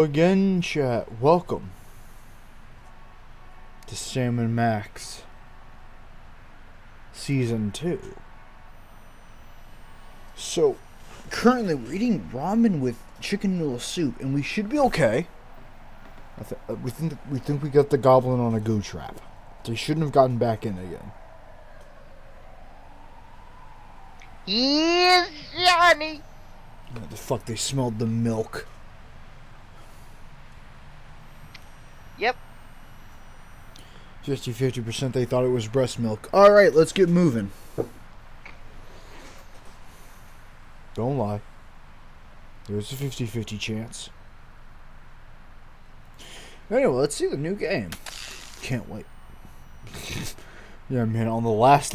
Again, chat, welcome to Salmon Max Season 2. So, currently we're eating ramen with chicken noodle soup, and we should be okay. We think we got the goblin on a goo trap. They shouldn't have gotten back in again. Yes, Johnny! What the fuck, they smelled the milk. Yep. 50% they thought it was breast milk. Alright, let's get moving. Don't lie. There's a 50-50 chance. Anyway, let's see the new game. Can't wait. Yeah, man, on the last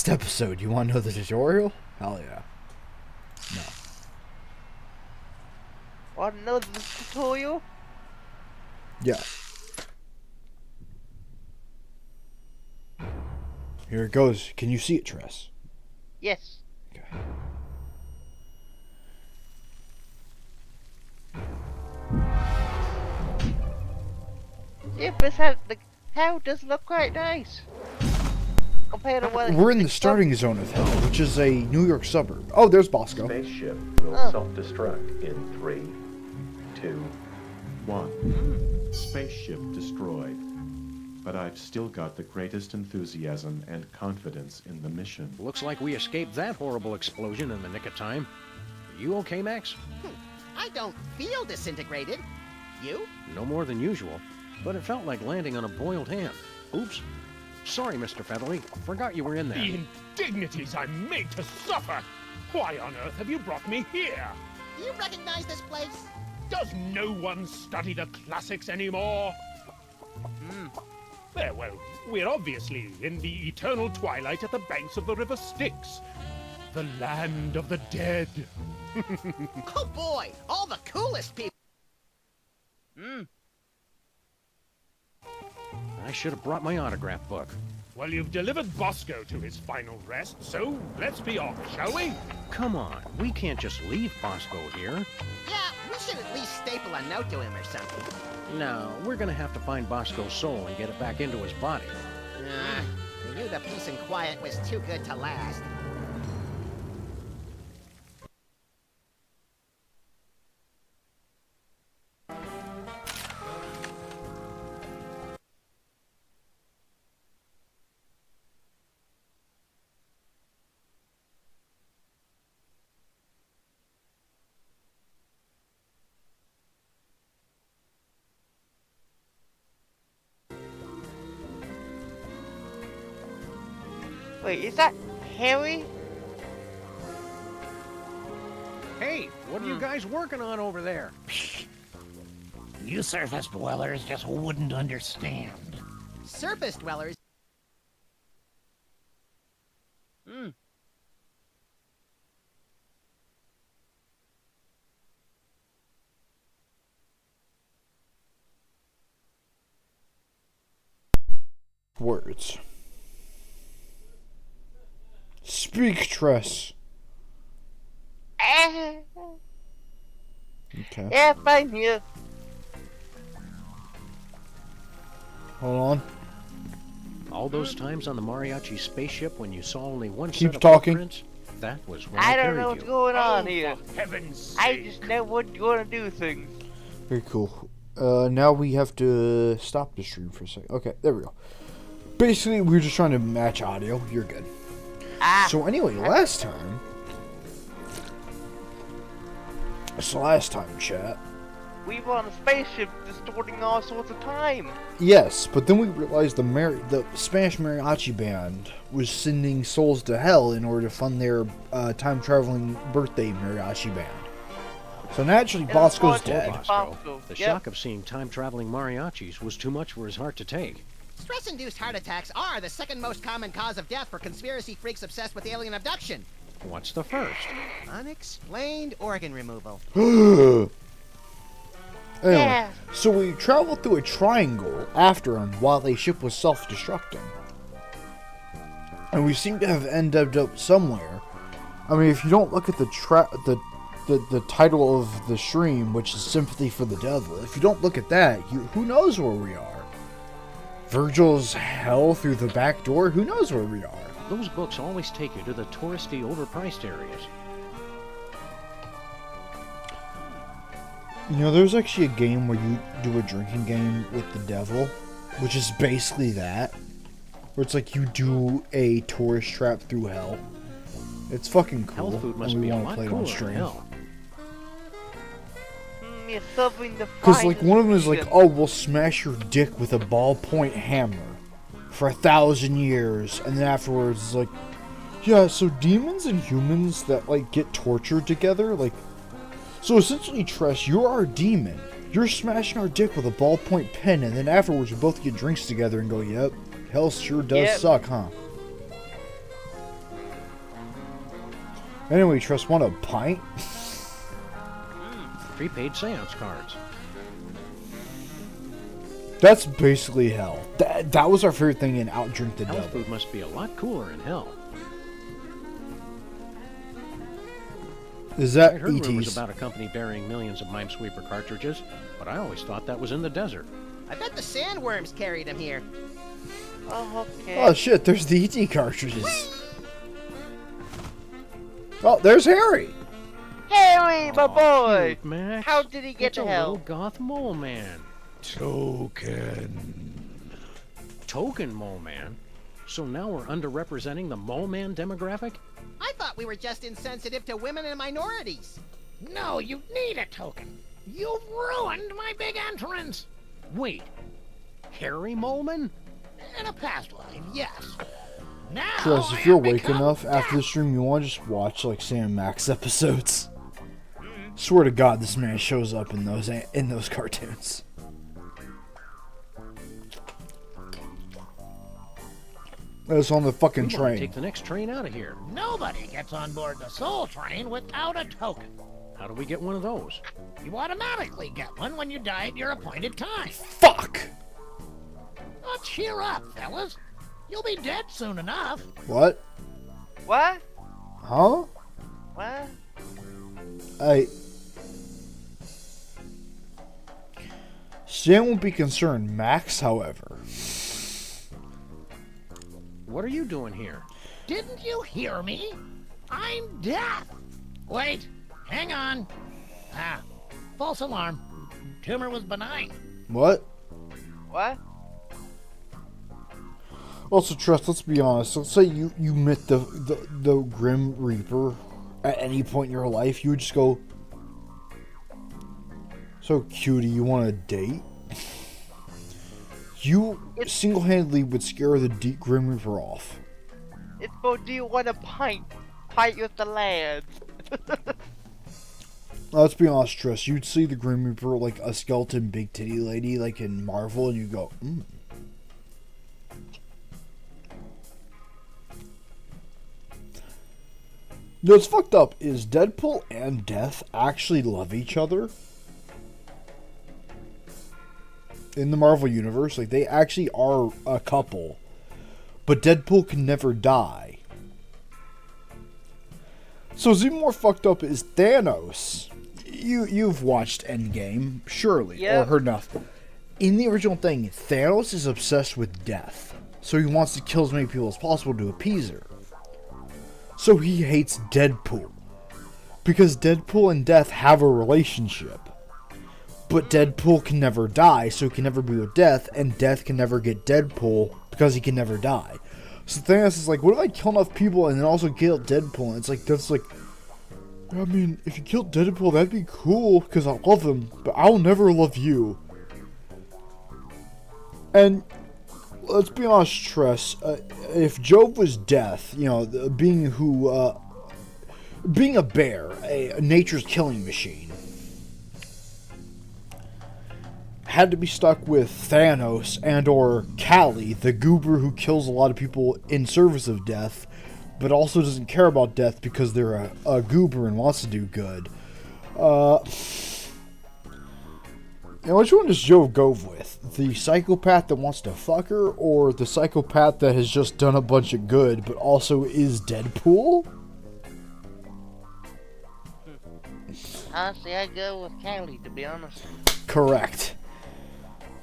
episode, you want to know the tutorial? Hell yeah. No. Want to know the tutorial? Yeah. Here it goes. Can you see it, Treas? Yes. Okay. Yeah, but the cow does look quite nice. Compared to what We're in the starting zone of hell, which is a New York suburb. Oh, there's Bosco. Spaceship will self-destruct in 3, 2, 1. Spaceship destroyed. But I've still got the greatest enthusiasm and confidence in the mission. Looks like we escaped that horrible explosion in the nick of time. You okay, Max? I don't feel disintegrated. You? No more than usual, but it felt like landing on a boiled ham. Oops. Sorry, Mr. Featherly. Forgot you were in there. The indignities I'm made to suffer! Why on earth have you brought me here? Do you recognize this place? Does no one study the classics anymore? Well, we're obviously in the eternal twilight at the banks of the River Styx. The land of the dead. Oh boy, all the coolest people. I should have brought my autograph book. Well, you've delivered Bosco to his final rest, so let's be off, shall we? Come on, we can't just leave Bosco here. Yeah, we should at least staple a note to him or something. No, we're gonna have to find Bosco's soul and get it back into his body. I knew the peace and quiet was too good to last. Wait, is that Harry? Hey, what are you guys working on over there? You surface dwellers just wouldn't understand. Surface dwellers. Words. Speak, Treas. Okay. Yeah, fine here. Hold on. All those times on the mariachi spaceship when you saw only one Keep set of talking. footprints? That was when I don't carried know what's you. going on Oh, here. for heaven's sake. I just know what's gonna do things. Very cool. Now we have to stop the stream for a second. Okay, there we go. Basically, we're just trying to match audio. You're good. So anyway, last time, chat. We were on a spaceship distorting all sorts of time. Yes, but then we realized the Spanish mariachi band was sending souls to hell in order to fund their time-traveling birthday mariachi band. So naturally, Bosco's dead. Bosco. The Yep. shock of seeing time-traveling mariachis was too much for his heart to take. Stress-induced heart attacks are the second most common cause of death for conspiracy freaks obsessed with alien abduction. What's the first? Unexplained organ removal. Anyway, Yeah. so we traveled through a triangle after him while the ship was self-destructing. And we seem to have ended up somewhere. I mean, if you don't look at the the title of the stream, which is Sympathy for the Devil. If you don't look at that, who knows where we are? Virgil's hell through the back door? Who knows where we are? Those books always take you to the touristy, overpriced areas. You know, there's actually a game where you do a drinking game with the devil, which is basically that. Where it's like you do a tourist trap through hell. It's fucking cool. Hell food must and we be a want to lot play it cooler on than stream. hell. It's something to Because like one of them is like, oh, we'll smash your dick with a ballpoint hammer for 1,000 years, and then afterwards it's like, yeah, so demons and humans that like get tortured together, like, so essentially, Treas, you're our demon. You're smashing our dick with a ballpoint pen, and then afterwards we both get drinks together and go, yep, hell sure does suck, huh? Anyway, Treas, want a pint? Prepaid seance cards. That's basically hell. That was our favorite thing in Outdrink the Hell Devil. food must be a lot cooler in hell. Is that I heard rumors ET's? about a company burying millions of Minesweeper cartridges, but I always thought that was in the desert. I bet the sandworms carried them here. Oh, okay. Oh shit, there's the ET cartridges. Oh, there's Harry. Harry, my boy! Dude, Max, How did he get it's to a hell? little goth mole man. Token mole man? So now we're underrepresenting the mole man demographic? I thought we were just insensitive to women and minorities. No, you need a token. You've ruined my big entrance. Wait, Harry Moleman? In a past life, yes. Now, Treas, I if you're have awake become enough after the death. stream, you want to just watch like Sam Max episodes. Swear to God, this man shows up in those cartoons. That's on the fucking We want to train. take the next train out of here. Nobody gets on board the Soul Train without a token. How do we get one of those? You automatically get one when you die at your appointed time. Fuck! Oh, cheer up, fellas. You'll be dead soon enough. What? What? Huh? What? Sam won't be concerned. Max, however. What are you doing here? Didn't you hear me? I'm death. Wait, hang on. Ah, false alarm. Tumor was benign. What? What? Also, Trust, let's be honest. Let's say you met the Grim Reaper at any point in your life. You would just go, so cutie, you want a date? You single-handedly would scare the Grim Reaper off. It's for do you want a pint? Pint with the lad. Let's be honest, Trust. You'd see the Grim Reaper like a skeleton big titty lady like in Marvel, and you go, You know what's fucked up is Deadpool and Death actually love each other. In the Marvel Universe, like, they actually are a couple. But Deadpool can never die. So what's even more fucked up is Thanos. You've watched Endgame, surely, Yep. or heard enough. In the original thing, Thanos is obsessed with death. So he wants to kill as many people as possible to appease her. So he hates Deadpool. Because Deadpool and Death have a relationship. But Deadpool can never die, so he can never be with Death, and Death can never get Deadpool because he can never die. So Thanos is like, what if I kill enough people and then also kill Deadpool? And it's like, Death's like, I mean, if you killed Deadpool, that'd be cool, because I love him, but I'll never love you. And let's be honest, Tress, if Jove was Death, you know, being a bear, a nature's killing machine, had to be stuck with Thanos and or Kali, the goober who kills a lot of people in service of Death, but also doesn't care about Death because they're a goober and wants to do good. And which one does Jove go with? The psychopath that wants to fuck her, or the psychopath that has just done a bunch of good, but also is Deadpool? Honestly, I'd go with Callie, to be honest. Correct.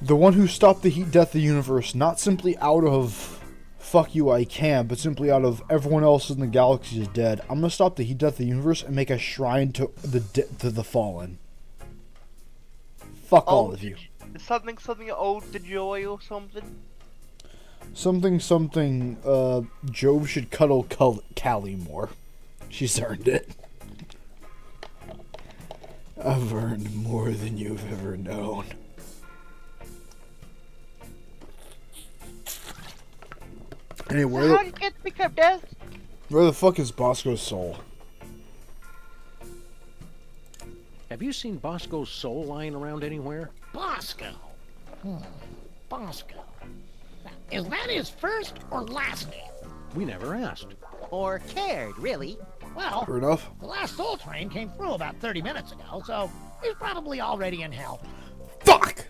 The one who stopped the heat death of the universe, not simply out of fuck you I can, but simply out of everyone else in the galaxy is dead. I'm gonna stop the heat death of the universe and make a shrine to the fallen. Fuck all of you. Something old to joy or something? Something, Job should cuddle Callie more. She's earned it. I've earned more than you've ever known. Anyway, So how do you get to become death? where the fuck is Bosco's soul? Have you seen Bosco's soul lying around anywhere? Bosco. Bosco. Now, is that his first or last name? We never asked. Or cared, really. Well, Fair enough. the last soul train came through about 30 minutes ago, so he's probably already in hell. Fuck!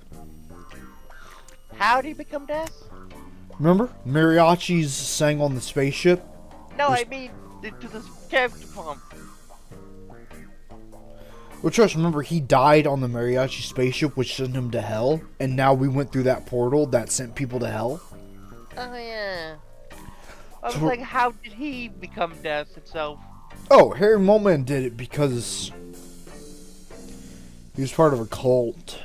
How do you become death? Remember? Mariachis sang on the spaceship? No, I mean, to this character form. Well, trust, remember, he died on the Mariachi spaceship, which sent him to hell, and now we went through that portal that sent people to hell? Oh, yeah. I was So- like, how did he become death itself? Oh, Harry Molman did it because he was part of a cult.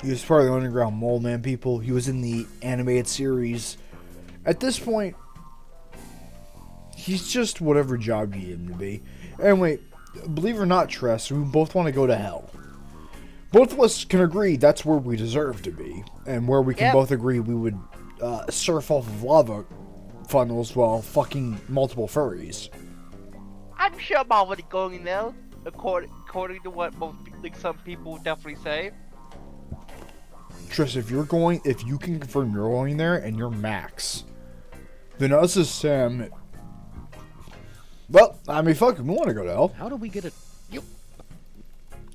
He was part of the underground Mole Man people. He was in the animated series. At this point, he's just whatever job you need him to be. Anyway, believe it or not, Tress, we both want to go to hell. Both of us can agree that's where we deserve to be, and where we can Yep. both agree we would surf off of lava funnels while fucking multiple furries. I'm sure I'm already going there, according to what some people definitely say. Trish, if you can confirm you're going there and you're Max, then us as Sam. Well, I mean, fuck, we want to go to hell. How do we get a...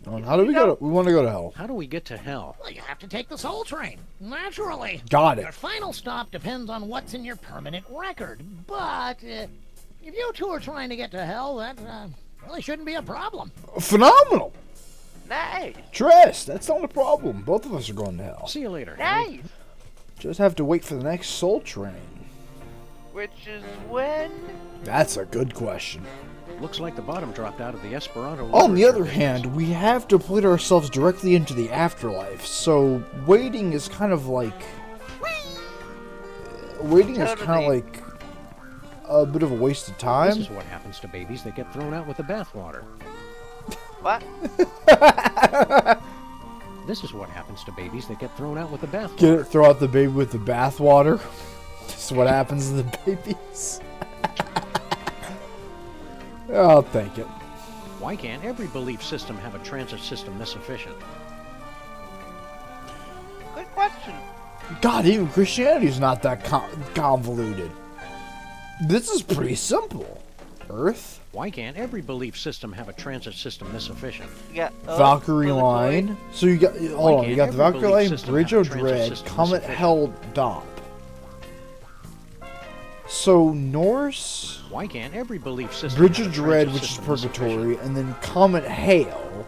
How do we go? We want to go to hell. How do we get to hell? Well, you have to take the soul train. Naturally. Got Your it. final stop depends on what's in your permanent record. But if you two are trying to get to hell, that really shouldn't be a problem. Phenomenal. Nice, Trish, that's not a problem. Both of us are going to hell. See you later. nice. Just have to wait for the next Soul Train. Which is when? That's a good question. Looks like the bottom dropped out of the Esperanto. On the literature other pages. hand, we have to put ourselves directly into the afterlife, so waiting is kind of like... Waiting is kind of like a bit of a waste of This time. is what happens to babies that get thrown out with the bathwater. What? This is what happens to babies that get thrown out with the bathwater. Get it, throw out the baby with the bathwater. This is what happens to the babies. I'll take it. Why can't every belief system have a transit system this efficient? Good question. God, even Christianity's not that convoluted. This is pretty simple. Earth, Why can't every belief system have a transit system this efficient? You got Valkyrie Purgatory. line. So you got, hold on, you got the can't every Valkyrie line, belief system Bridge have a of transit Dread, system Comet sufficient? Hell Dop. So Norse, Why can't every belief system Bridge have of a Dread, transit which is system this efficient? Purgatory, and then Comet Hail.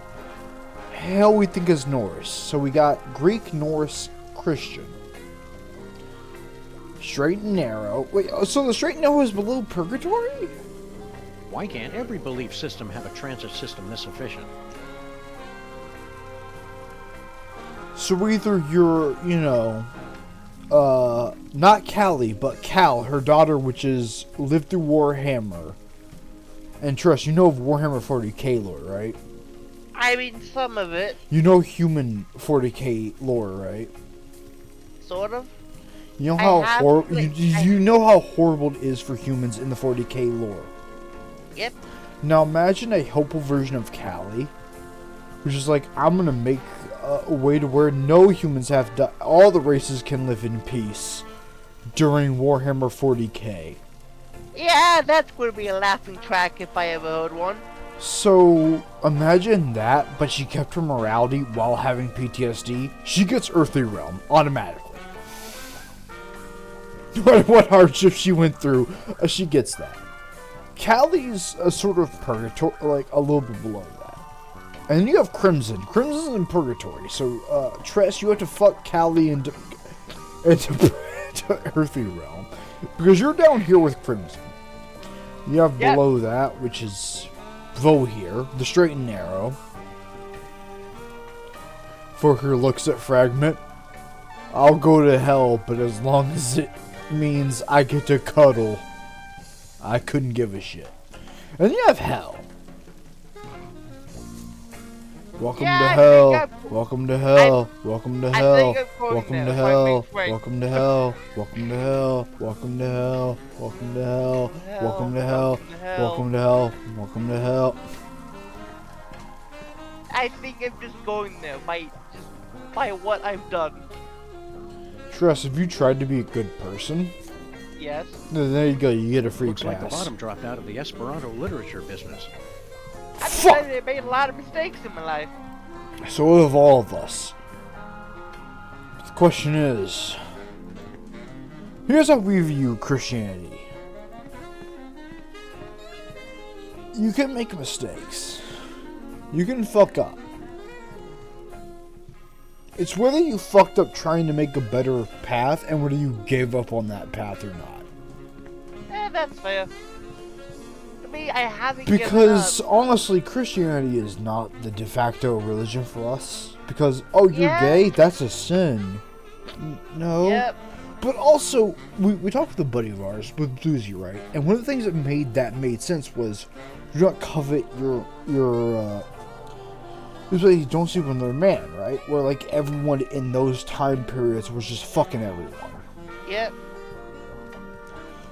Hail we think is Norse. So we got Greek, Norse, Christian. Straight and narrow. Wait, so the straight and narrow is below Purgatory? Why can't every belief system have a transit system this efficient? So either you're, not Callie, but Cal, her daughter, which is lived through Warhammer. And trust, you know of Warhammer 40k lore, right? I mean, some of it, You know human 40k lore, right? sort of. You know I how have horrible played- you know how horrible it is for humans in the 40k lore. Yep. Now imagine a hopeful version of Callie, which is like, I'm gonna make a way to where no humans have to, all the races can live in peace during Warhammer 40k. Yeah, that's going to be a laughing track if I ever heard one. So imagine that, but she kept her morality while having PTSD. She gets Earthly Realm automatically. No matter what hardship she went through, she gets that. Callie's a sort of purgatory, like a little bit below that. And then you have Crimson. Crimson's in Purgatory. So, Tress, you have to fuck Callie into Earthy Realm. Because you're down here with Crimson. You have below that, which is Vohir, the straight and narrow. Forker looks at Fragment. I'll go to hell, but as long as it means I get to cuddle, I couldn't give a shit. And you have Hell. Welcome to hell. Welcome to hell. Welcome to hell. Welcome to hell. Welcome to hell. Welcome to hell. Welcome to hell. Welcome to hell. Welcome to hell. Welcome to hell. Welcome to hell. I think I'm just going there by what I've done. Tress, have you tried to be a good person? Yes. There you go. You get a free Looks pass. like the bottom dropped out of the Esperanto literature business. I made a lot of mistakes in my life. So have all of us. The question is, here's how we view Christianity. You can make mistakes. You can fuck up. It's whether you fucked up trying to make a better path and whether you gave up on that path or not. That's fair. To me, I haven't Because given up. honestly, Christianity is not the de facto religion for us. Because, oh, you're Yeah. gay? That's a sin. No. Yep. But also, we talked with a buddy of ours, with Bluesy, right? And one of the things that made sense was, do not covet your you don't sleep with another man, right? Where, like, everyone in those time periods was just fucking everyone. Yep.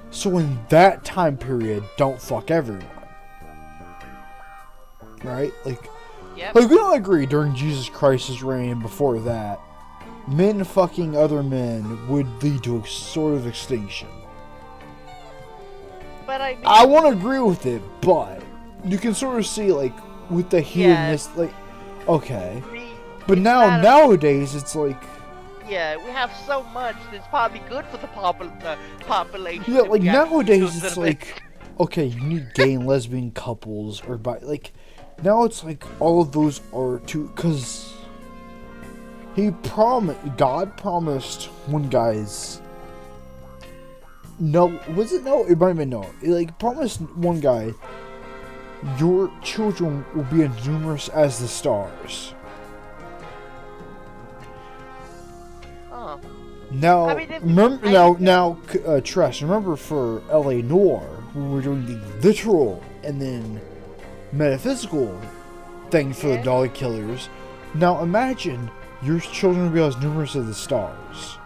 So in that time period, don't fuck everyone. Right? Like, Yep. we don't agree during Jesus Christ's reign and before that, men fucking other men would lead to a sort of extinction. But I mean, I won't agree with it, but you can sort of see, like, with the hedonist, like, okay. But it's now, not a- nowadays, it's like, yeah, we have so much that's probably good for the population. yeah, if like, you actually nowadays, do it's something. like, okay, you need gay and lesbian couples, or like, now it's like, all of those are too, because God promised one guy's, no, was it no? It might have been no. It, like, promised one guy, your children will be as numerous as the stars. Oh. Now, I mean, if- remember, I- Tress, remember for L.A. Noir, when we were doing the literal and then metaphysical thing for the Yeah. Dolly Killers. Now, imagine your children will be as numerous as the stars.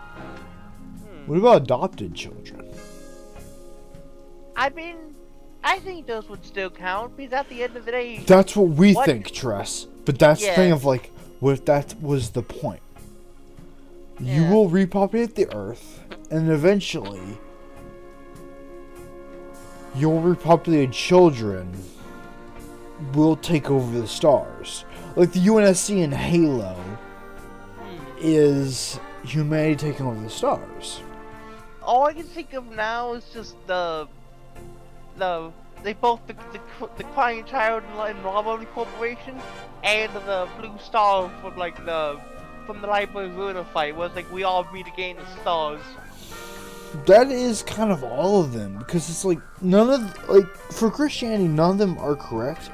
What about adopted children? I mean, I think those would still count because at the end of the day, That's what we What? think, Tress. But that's the Yeah. thing of, like, what if that was the point? You Yeah. will repopulate the Earth, and eventually, your repopulated children will take over the stars. Like the UNSC in Halo is humanity taking over the stars. all I can think of now is just the Crying Child and Lava Corporation and the Blue Star from the Library of Luna fight was like we all meet again in the stars. That is kind of all of them, because it's like none of, like, for Christianity, none of them are correct.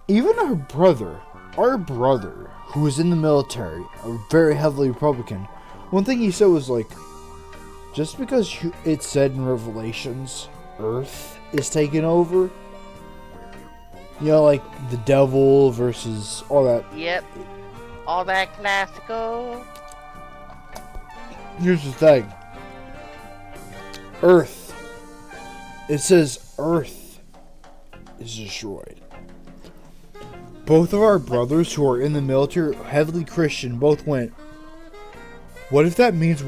Even our brother, who was in the military, a very heavily Republican, one thing he said was like, just because it said in Revelations, Earth is taken over, you know, like the devil versus all that. Yep. All that classical. Here's the thing. Earth. It says Earth is destroyed. Both of our brothers who are in the military, heavily Christian, both went, what if that means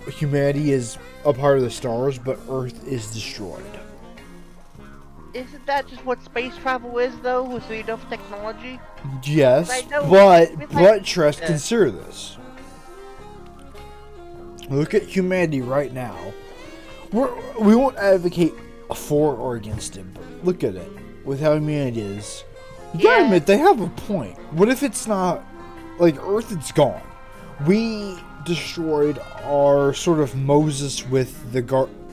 humanity is a part of the stars, but Earth is destroyed? Isn't that just what space travel is, though, with enough technology? Yes, I know, but it's like- Tress, Yeah. consider this. Look at humanity right now. We won't advocate for or against it, but look at it. With how humanity is, You gotta Yeah. admit, they have a point. What if it's not, like, Earth is gone? We destroyed our sort of Moses with the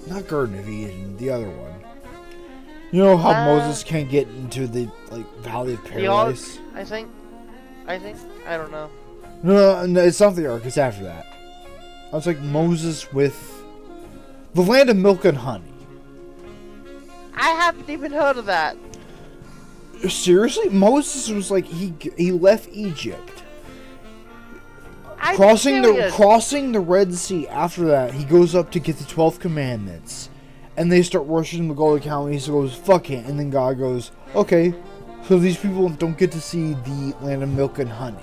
not Garden of Eden, the other one. You know how Moses can't get into the, like, Valley of The Ark, Paradise? I think. I don't know. No, it's not the Ark, it's after that. I was like Moses with the land of milk and honey. I haven't even heard of that. Seriously? Moses was like, he left Egypt. I'm Crossing serious. the Red Sea. After that, he goes up to get the 12 commandments, and they start worshiping the golden cow. And he goes, "Fuck it," and then God goes, "Okay, so these people don't get to see the land of milk and honey."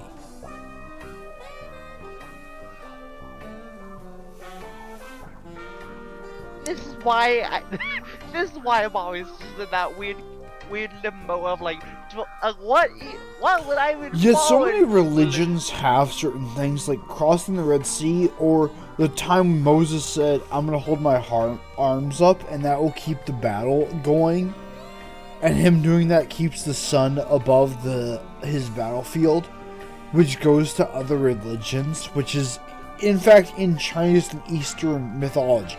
This is why this is why I'm always in that weird limbo of like, what would I even? Yeah, so follow many in- religions have certain things like crossing the Red Sea, or the time Moses said, "I'm gonna hold my arms up," and that will keep the battle going. And him doing that keeps the sun above his battlefield, which goes to other religions, which is, in fact, in Chinese and Eastern mythology.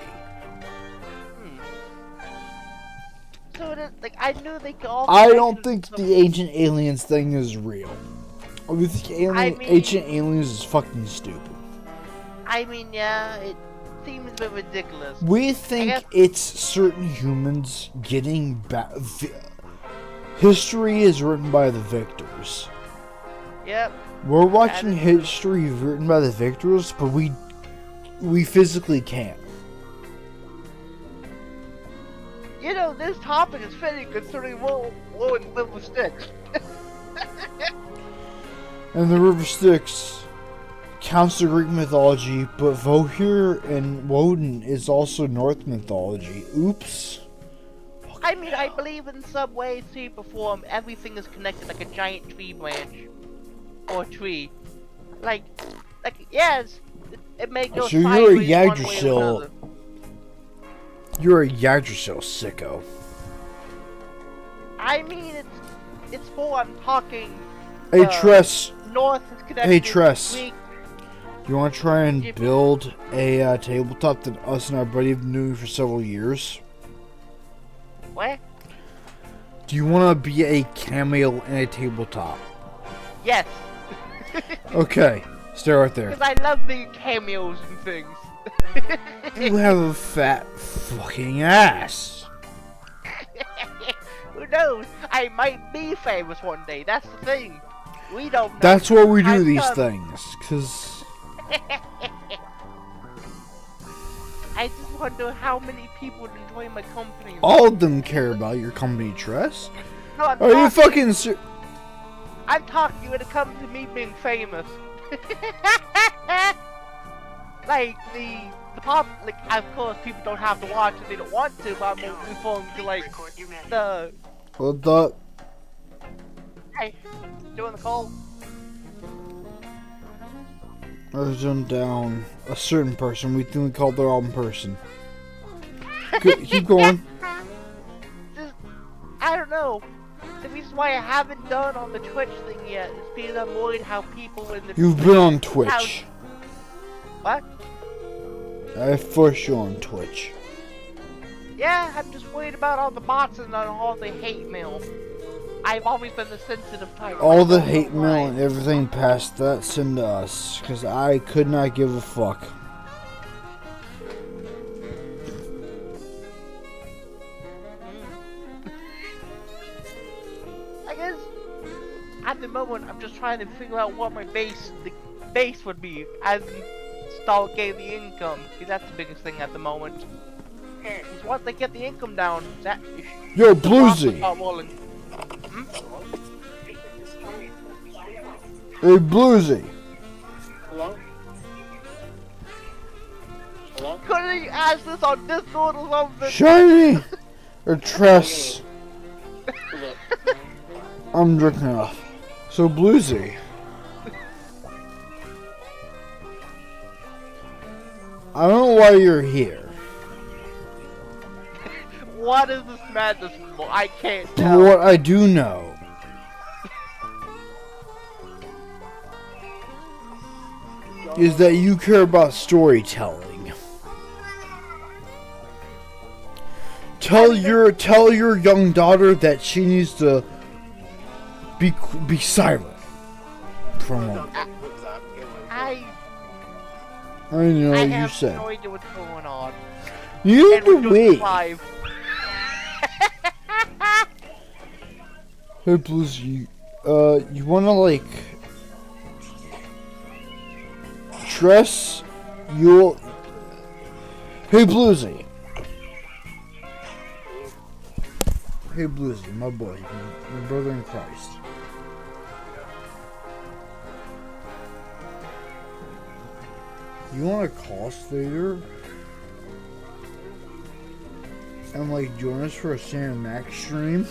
So it is, like, I knew they could all. I don't connect think to the ancient aliens thing is real. I think ancient aliens is fucking stupid. I mean, yeah, it seems a bit ridiculous. We I think guess- it's certain humans getting back. History is written by the victors. Yep. We're watching And- history written by the victors, but we physically can't. You know, this topic is fitting considering we're in River Styx. And the River Styx counts the Greek mythology, but Vohir and Woden is also Norse mythology. Oops. I mean, I believe in some way, shape, or form, everything is connected like a giant tree branch. Or tree. Like, yes, it may go So you're a sideways one way or Yggdrasil. another. You're a Yggdrasil sicko. I mean, it's more, I'm talking... Hey, Tress. North is connected Hey, Tress. to Greek. You want to try and build a tabletop that us and our buddy have been doing for several years? What? Do you want to be a cameo in a tabletop? Yes, Okay, stay right there. because I love being cameos and things. You have a fat fucking ass. Who knows? I might be famous one day. That's the thing. We don't know. That's why we do I've these done- things, because I just wonder how many people enjoy my company. all of them care about your company, Tress. No, I'm Are you talking- fucking ser- I'm talking when it comes to me being famous. Like the pop, like of course people don't have to watch if they don't want to, but I'm referring to like the Hold up. hey, doing the call. Urgent down a certain person. We think we called the wrong person. Keep going. Just, I don't know. The reason why I haven't done on the Twitch thing yet is because I'm worried how people in the You've been on how- Twitch. What? I forced you on Twitch. Yeah, I'm just worried about all the bots and all the hate mail. I've always been the sensitive type. All the I don't hate know mail why. and everything past that, send to us. Because I could not give a fuck. I guess at the moment I'm just trying to figure out what my base would be as in start getting the income, because that's the biggest thing at the moment. Because once I get the income down, that Yo, the boss will Bluesy. start rolling. Hey, Bluesy. Couldn't you ask this on Discord or something? Shiny or Tress? I'm drinking enough. So, Bluesy. I don't know why you're here. What is this madness for? I can't But tell. what I do know is that you care about storytelling. Tell your young daughter that she needs to be silent for a moment. I know you have said. no idea what's going on. You And we're do doing wait. live. Hey, Blues, you wanna like Treas? You'll. Hey, Bluesy. Hey, Bluesy, my boy, my brother in Christ. You wanna cost later? And like join us for a Sam Max stream?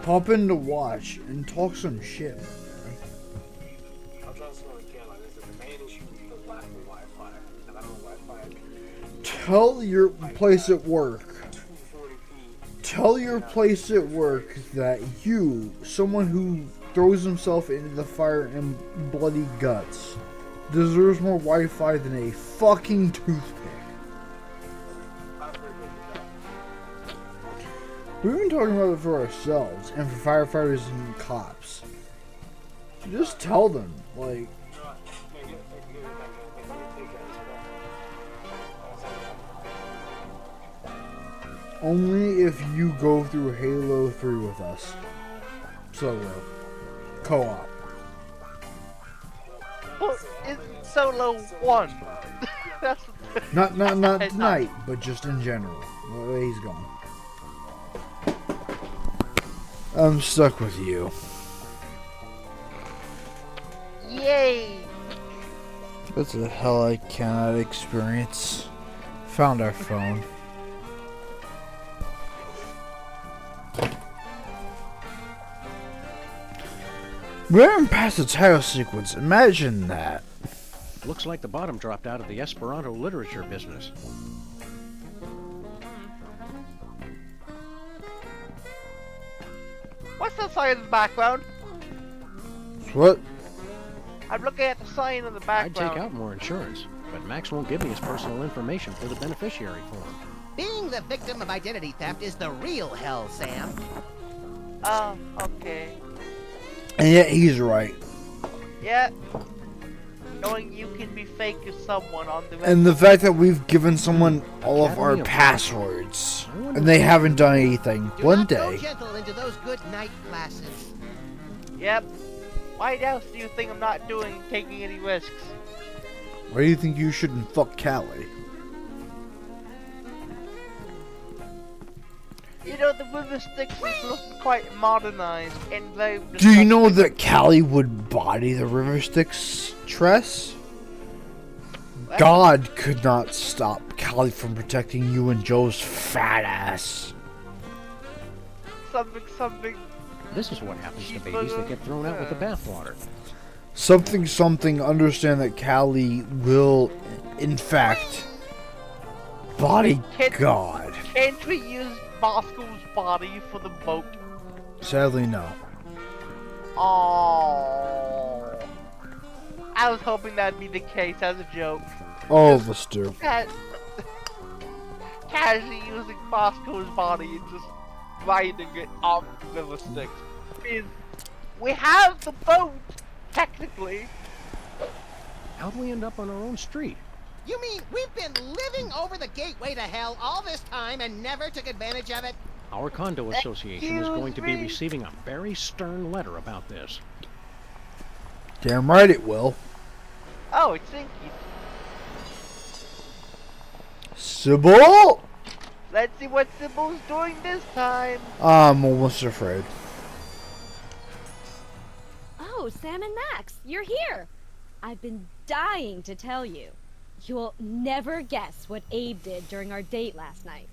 Pop in to watch and talk some shit. Tell your place at work. Tell your place at work that you, someone who throws himself into the fire and bloody guts, deserves more Wi-Fi than a fucking toothpick. We've been talking about it for ourselves and for firefighters and cops. Just tell them, like. Only if you go through Halo 3 with us. Solo. Co-op. Well, it's Solo 1. That's Not tonight, but just in general. Well, he's gone. I'm stuck with you. Yay! That's a hell I cannot experience. Found our phone. We haven't passed the title sequence. Imagine that. Looks like the bottom dropped out of the Esperanto literature business. What's that sign in the background? What? I'm looking at the sign in the I'd background. take out more insurance, but Max won't give me his personal information for the beneficiary form. Being the victim of identity theft is the real hell, Sam. Oh, okay. And yet he's right. Yeah. Knowing you can be fake as someone on the And the fact that we've given someone all of our Academy of passwords and they haven't done anything. Do One not day. go gentle into those good night classes. Yep. Why else do you think I'm not taking any risks? Why do you think you shouldn't fuck Callie? You know, the river sticks is looking quite modernized and very... Do you know that Callie would body the River Styx Tress? What? God could not stop Callie from protecting you and Joe's fat ass. Something... This is what happens to babies that get thrown out with the bathwater. Something, understand that Callie will, in fact, body God. Can't we use Bosco's body for the boat? Sadly, no. Oh, I was hoping that'd be the case as a joke. All of us do. Casually using Bosco's body and just riding it off the river sticks. Because we have the boat, technically. How'd we end up on our own street? You mean we've been living over the gateway to hell all this time and never took advantage of it? Our condo association is Excuse going to be me? receiving a very stern letter about this. Damn right it will. Oh, it's Inky. Sybil? Let's see what Sybil's doing this time. I'm almost afraid. Oh, Sam and Max, you're here. I've been dying to tell you. You'll never guess what Abe did during our date last night.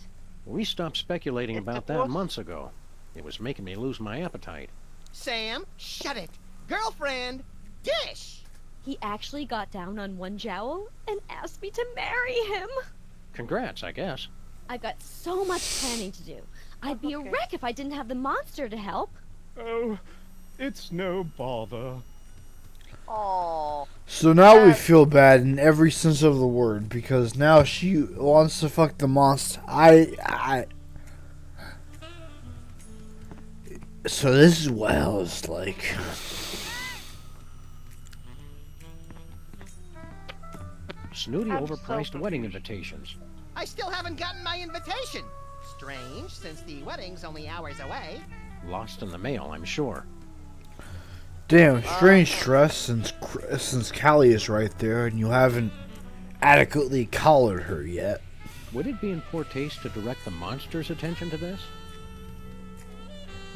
We stopped speculating It's about the that boss. months ago. It was making me lose my appetite. Sam, shut it. Girlfriend, dish. He actually got down on one jowl and asked me to marry him. Congrats, I guess. I've got so much planning to do. I'd be a wreck if I didn't have the monster to help. Oh, it's no bother. Oh. So now we feel bad in every sense of the word because now she wants to fuck the monster. So this is what hell is like. Snooty I'm overpriced so wedding confused. invitations. I still haven't gotten my invitation. Strange, since the wedding's only hours away. Lost in the mail, I'm sure. Damn, strange stress since Callie is right there and you haven't adequately collared her yet. Would it be in poor taste to direct the monster's attention to this?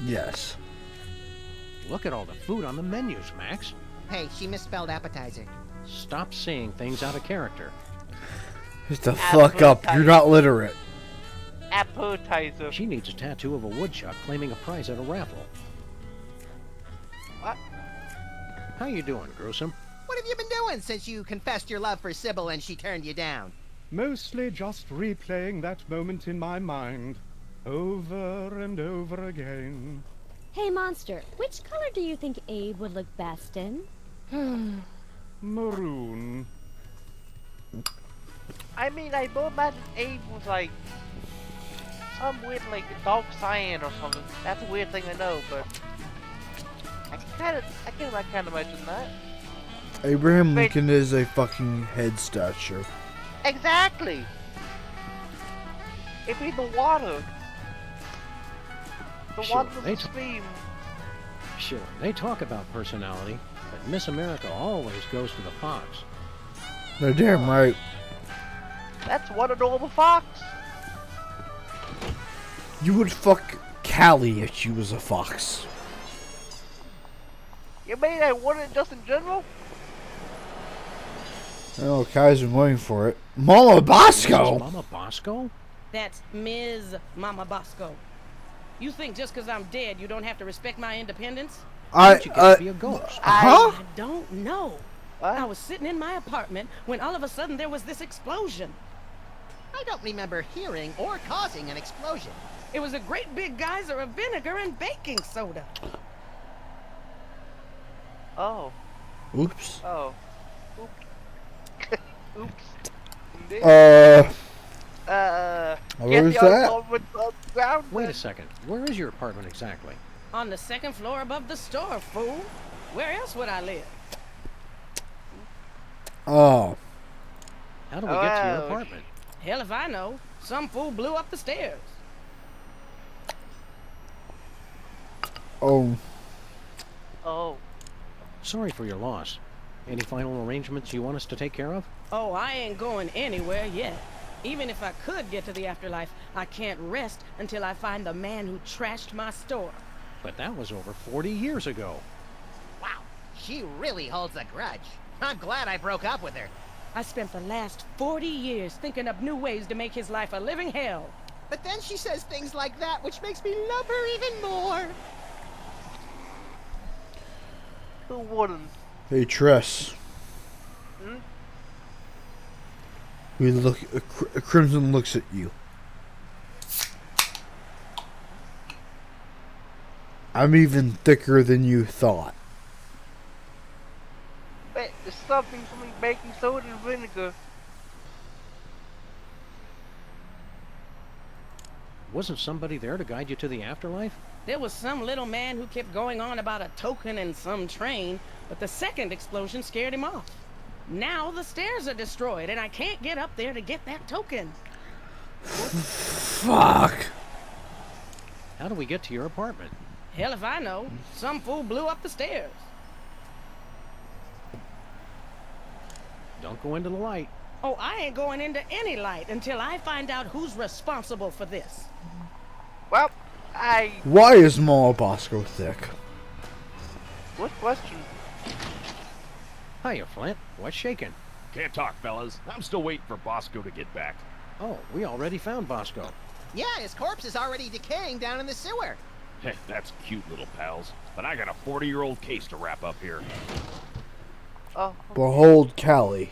Yes. Look at all the food on the menus, Max. Hey, she misspelled appetizer. Stop saying things out of character. Just the fuck up, you're not literate. Appetizer. She needs a tattoo of a woodchuck claiming a prize at a raffle. What? How you doing, Gruesome? What have you been doing since you confessed your love for Sybil and she turned you down? Mostly just replaying that moment in my mind. Over and over again. Hey, monster, which color do you think Abe would look best in? Maroon. I mean, I don't imagine Abe was like some weird, like dark cyan or something. That's a weird thing I know, but I can imagine that. Abraham Wait. Lincoln is a fucking head statue. Exactly. It'd be the water. The Sure, water they of the stream. Sure, they talk about personality, but Miss America always goes to the fox. They're damn right. That's one adorable fox. You would fuck Callie if she was a fox. You mean I wouldn't just in general? Oh, Kai's been waiting for it. Mama Bosco! Mrs. Mama Bosco? That's Ms. Mama Bosco. You think just 'cause I'm dead, you don't have to respect my independence? How'd you get to be a ghost? Huh? I don't know. What? I was sitting in my apartment when all of a sudden there was this explosion. I don't remember hearing or causing an explosion. It was a great big geyser of vinegar and baking soda. Oh. Oops. Oh. Oops. Oops. Indeed. Where Get is the that? on the ground. Wait then. a second. Where is your apartment exactly? On the second floor above the store, fool. Where else would I live? Oh. How do we get to your Oh, apartment? Hell if I know. Some fool blew up the stairs. Oh. Oh. Sorry for your loss. Any final arrangements you want us to take care of? Oh, I ain't going anywhere yet. Even if I could get to the afterlife, I can't rest until I find the man who trashed my store. But that was over 40 years ago. Wow, she really holds a grudge. I'm glad I broke up with her. I spent the last 40 years thinking up new ways to make his life a living hell. But then she says things like that, which makes me love her even more. Who wouldn't? Hey, Tress. Hmm? We look. Crimson looks at you. I'm even thicker than you thought. Wait, there's something from me baking soda and vinegar. Wasn't somebody there to guide you to the afterlife? There was some little man who kept going on about a token in some train, but the second explosion scared him off. Now the stairs are destroyed, and I can't get up there to get that token. Fuck. How do we get to your apartment? Hell if I know. Some fool blew up the stairs. Don't go into the light. Oh, I ain't going into any light until I find out who's responsible for this. Well, Why is Mama Bosco thick? What question? Hiya, Flint. What's shaking? Can't talk, fellas. I'm still waiting for Bosco to get back. Oh, we already found Bosco. Yeah, his corpse is already decaying down in the sewer. Hey, that's cute, little pals. But I got a 40-year-old case to wrap up here. Oh. Behold Callie.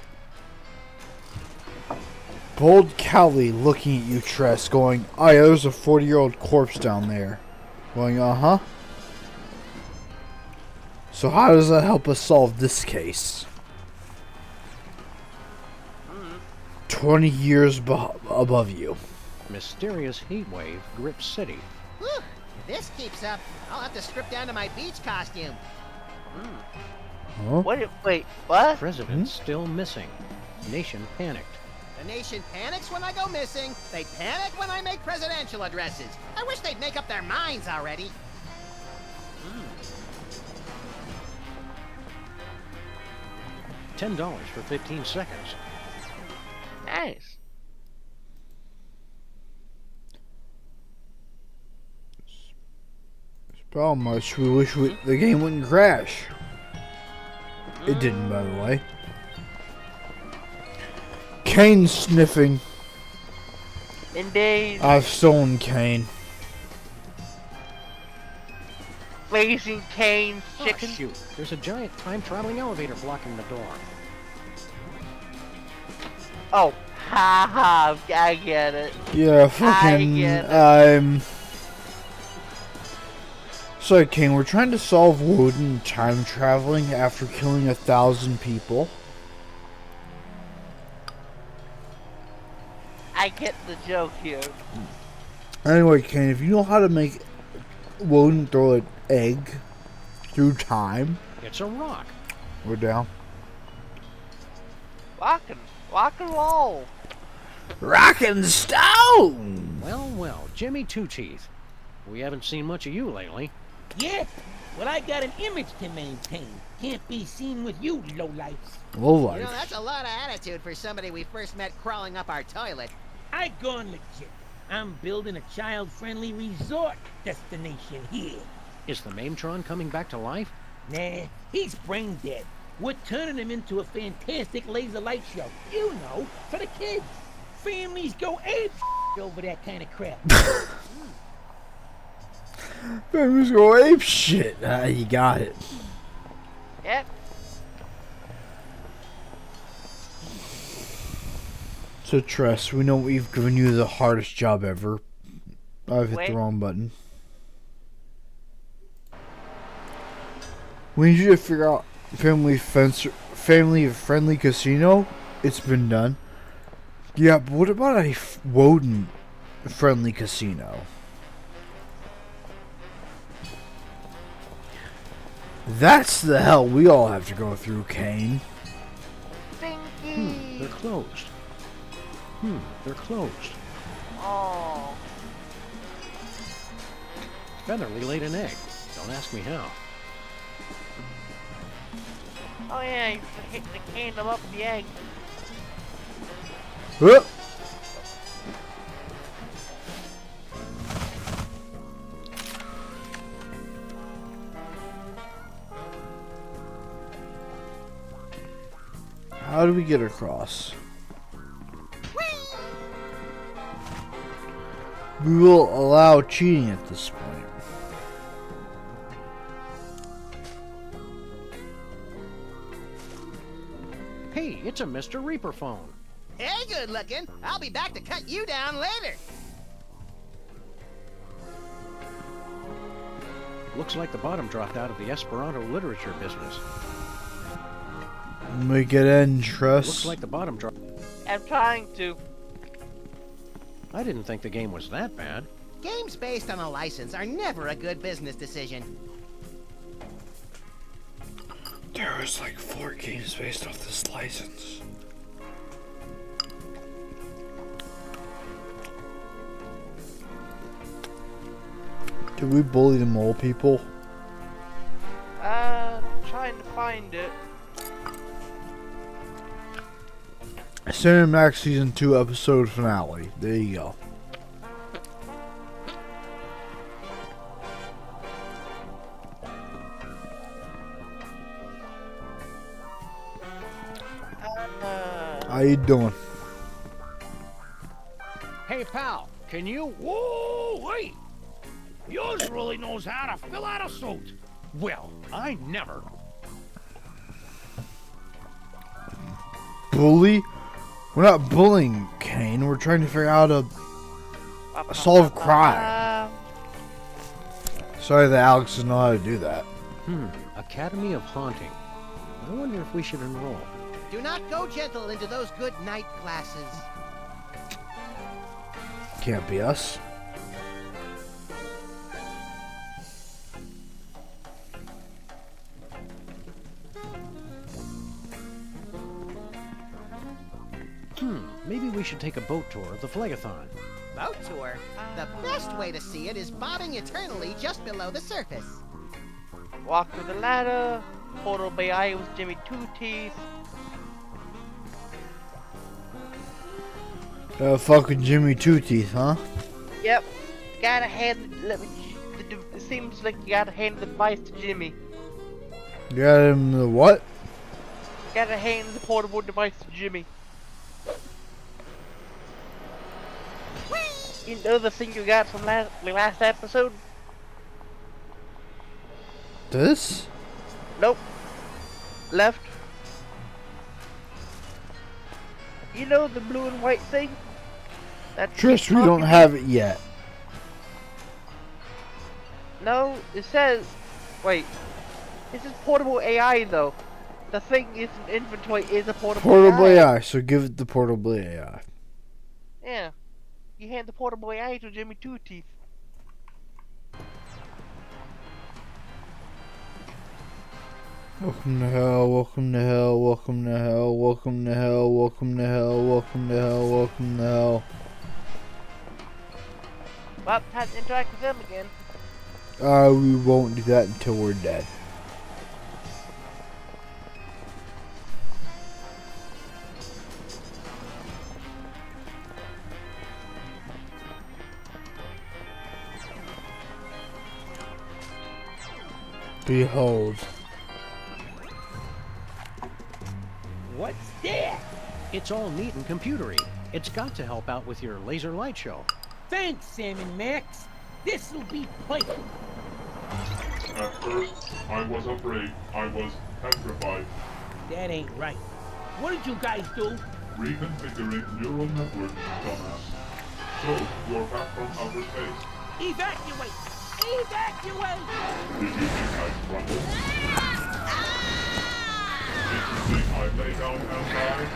Bold Cowley looking at you, Tress, going, oh yeah, there's a 40-year-old corpse down there. Going, uh-huh. So how does that help us solve this case? 20 years above you. Mysterious heat wave grips city. Whew. If this keeps up, I'll have to strip down to my beach costume. Huh? Wait, what? President still missing. Nation panicked. The nation panics when I go missing. They panic when I make presidential addresses. I wish they'd make up their minds already. $10 for 15 seconds. Nice. How much we wish the game wouldn't crash. It didn't, by the way. Kane sniffing. Indeed. I've stolen Kane. Raising Kane's chicken. Oh, shoot. There's a giant time-traveling elevator blocking the door. Oh, ha, I get it. Yeah, fucking, Sorry, Kane, we're trying to solve Woden time traveling after killing 1,000 people. I get the joke here. Anyway, Kane, if you know how to make Woden throw an egg through time... It's a rock. We're down. Rock and roll. Rock and stone! Well, Jimmy Two-Teeth. We haven't seen much of you lately. Yeah? Well, I got an image to maintain. Can't be seen with you, lowlifes. Lowlife. You know, that's a lot of attitude for somebody we first met crawling up our toilet. I gone legit. I'm building a child-friendly resort destination here. Is the Mametron coming back to life? Nah, he's brain dead. We're turning him into a fantastic laser light show. You know, for the kids. Families go ape over that kind of crap. Families go ape shit. You got it. Yep. So, Tress, we know we've given you the hardest job ever. I've hit the wrong button. We need you to figure out family-friendly casino. It's been done. Yeah, but what about a Woden-friendly casino? That's the hell we all have to go through, Kane. They're closed. They're closed. Oh. Featherly laid an egg. Don't ask me how. Oh yeah, you hit the cane up the egg. How do we get across? We will allow cheating at this point. Hey, it's a Mr. Reaper phone. Hey, good looking. I'll be back to cut you down later. Looks like the bottom dropped out of the Esperanto literature business. Make it end, Tress. Looks like the bottom dropped. I'm trying to. I didn't think the game was that bad. Games based on a license are never a good business decision. There was like 4 games based off this license. Did we bully the mole people? Trying to find it. Cinemax Season 2 episode finale. There you go. How you doing? Hey, pal, can you... Whoa, wait! Yours really knows how to fill out a suit. Well, I never. Bully? We're not bullying, Kane. We're trying to figure out a solve crime. Sorry that Alex doesn't know how to do that. Academy of Haunting. I wonder if we should enroll. Do not go gentle into those good night classes. Can't be us. Maybe we should take a boat tour of the Phlegathon. Boat tour? The best way to see it is bobbing eternally just below the surface. Walk through the ladder. Portal Bay Eye with Jimmy Two Teeth. Fucking Jimmy Two Teeth, huh? Yep. Gotta hand. It seems like you gotta hand the device to Jimmy. You got him the what? Gotta hand the portable device to Jimmy. You know the thing you got from the last episode? This? Nope. Left. You know the blue and white thing? That's Trish, we don't have it yet. No, it says... Wait. This is portable AI though. The thing is in inventory is a portable AI, so give it the portable AI. Yeah. You hand the portable AI to Jimmy Two Teeth. Welcome to hell, welcome to hell, welcome to hell, welcome to hell, welcome to hell, welcome to hell, welcome to hell. Well, time to interact with them again. We won't do that until we're dead. Behold. What's that? It's all neat and computery. It's got to help out with your laser light show. Thanks, Sam and Max. This'll be perfect. At first, I was afraid. I was petrified. That ain't right. What did you guys do? Reconfiguring neural network, dumbass. So, you're back from outer space. Evacuate! Evacuate! Did you think I'd crumble? Did you think I'd lay down and die?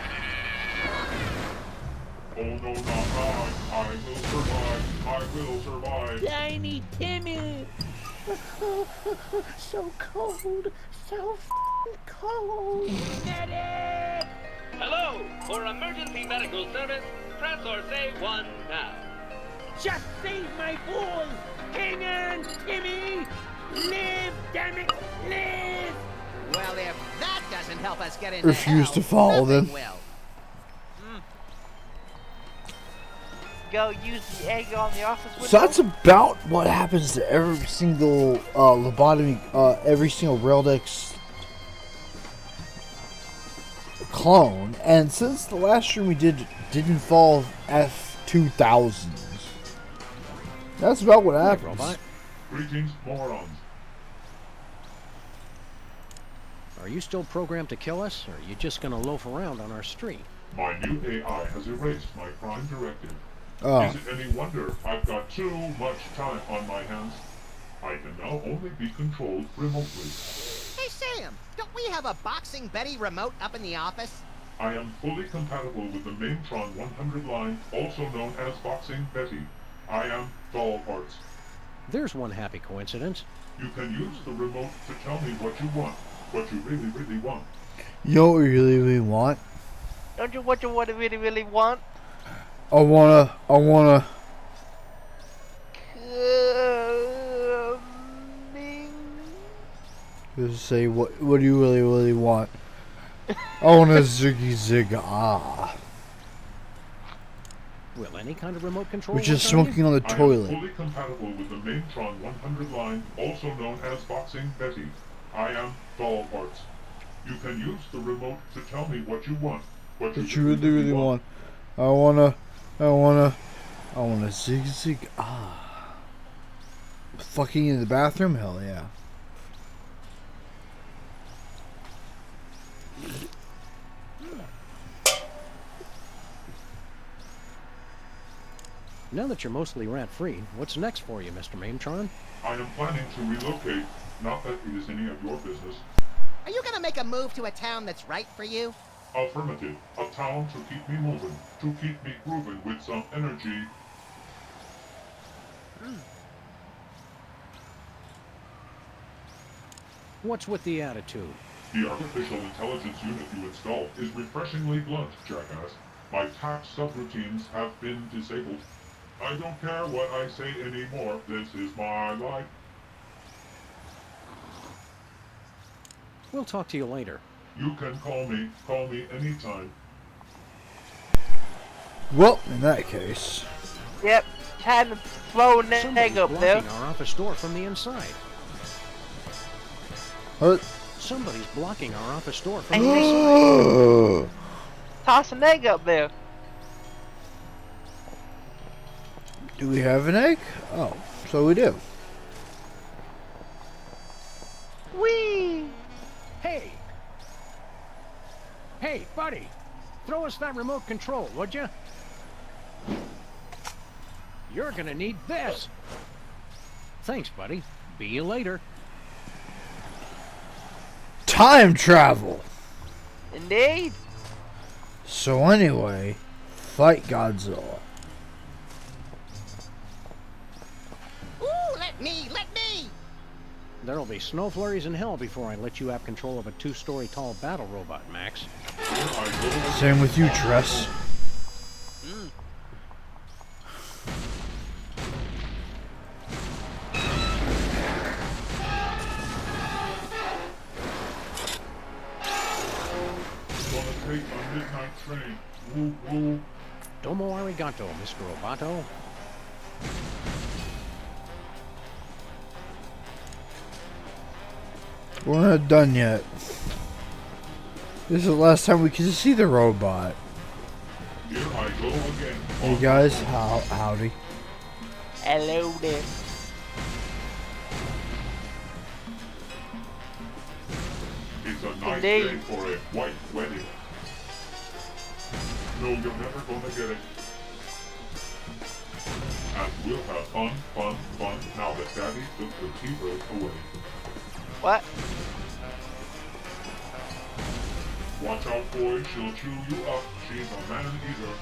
Oh no, not I. I will survive. I will survive. Tiny Timmy! So cold. So cold. Medic! Hello! For emergency medical service, press or say 1 now. Just save my boy! Hang on, Timmy! Live, damn it! Live! Well, if that doesn't help us get into Refuse to follow them. will. Go use the egg on the office window. So that's about what happens to every single lobotomy, every single Raildex clone. And since the last stream we did didn't follow F2000s, that's about what happens. Greetings, morons. Are you still programmed to kill us, or are you just gonna loaf around on our street? My new AI has erased my prime directive. Oh. Is it any wonder I've got too much time on my hands? I can now only be controlled remotely. Hey, Sam, don't we have a Boxing Betty remote up in the office? I am fully compatible with the Maintron 100 line, also known as Boxing Betty. I am doll parts. There's one happy coincidence. You can use the remote to tell me what you want, what you really, really want. You know what we really, really want? Don't you what you really, really want? I wanna. Just say what do you really, really want? I want a ziggy zig ah. Will any kind of remote control? Which is work on smoking you? on the toilet. I am fully compatible with the Maintron 100 line, also known as Boxing Betty. I am doll parts. You can use the remote to tell me what you want, what you really, really want. I wanna zig zig ah. Fucking in the bathroom? Hell yeah. Now that you're mostly rat-free, what's next for you, Mr. Maintron? I am planning to relocate. Not that it is any of your business. Are you gonna make a move to a town that's right for you? Affirmative. A town to keep me moving, to keep me grooving with some energy. What's with the attitude? The artificial intelligence unit you installed is refreshingly blunt, jackass. My tax subroutines have been disabled. I don't care what I say anymore. This is my life. We'll talk to you later. You can call me anytime. Well, in that case. Yep, time to throw an egg up there. Blocking our office door from the inside. What? Somebody's blocking our office door from the inside. Toss an egg up there. Do we have an egg? Oh, so we do. Whee! Hey! Hey, buddy! Throw us that remote control, would you? You're gonna need this! Thanks, buddy. Be you later. Time travel! Indeed. So anyway, fight Godzilla. Ooh, let me! There'll be snow flurries in hell before I let you have control of a 2-story tall battle robot, Max. Same with you, Treas. Gonna take a midnight train. Woo woo. Domo arigato, Mr. Roboto. We're not done yet. This is the last time we can see the robot. Here I go again. Hey guys, howdy. Hello there. It's a nice Indeed. day for a white wedding. No, you're never gonna get it. And we'll have fun now that Daddy took the T-bird away. What? Watch out, boy. She'll chew you up. She's a man-eater.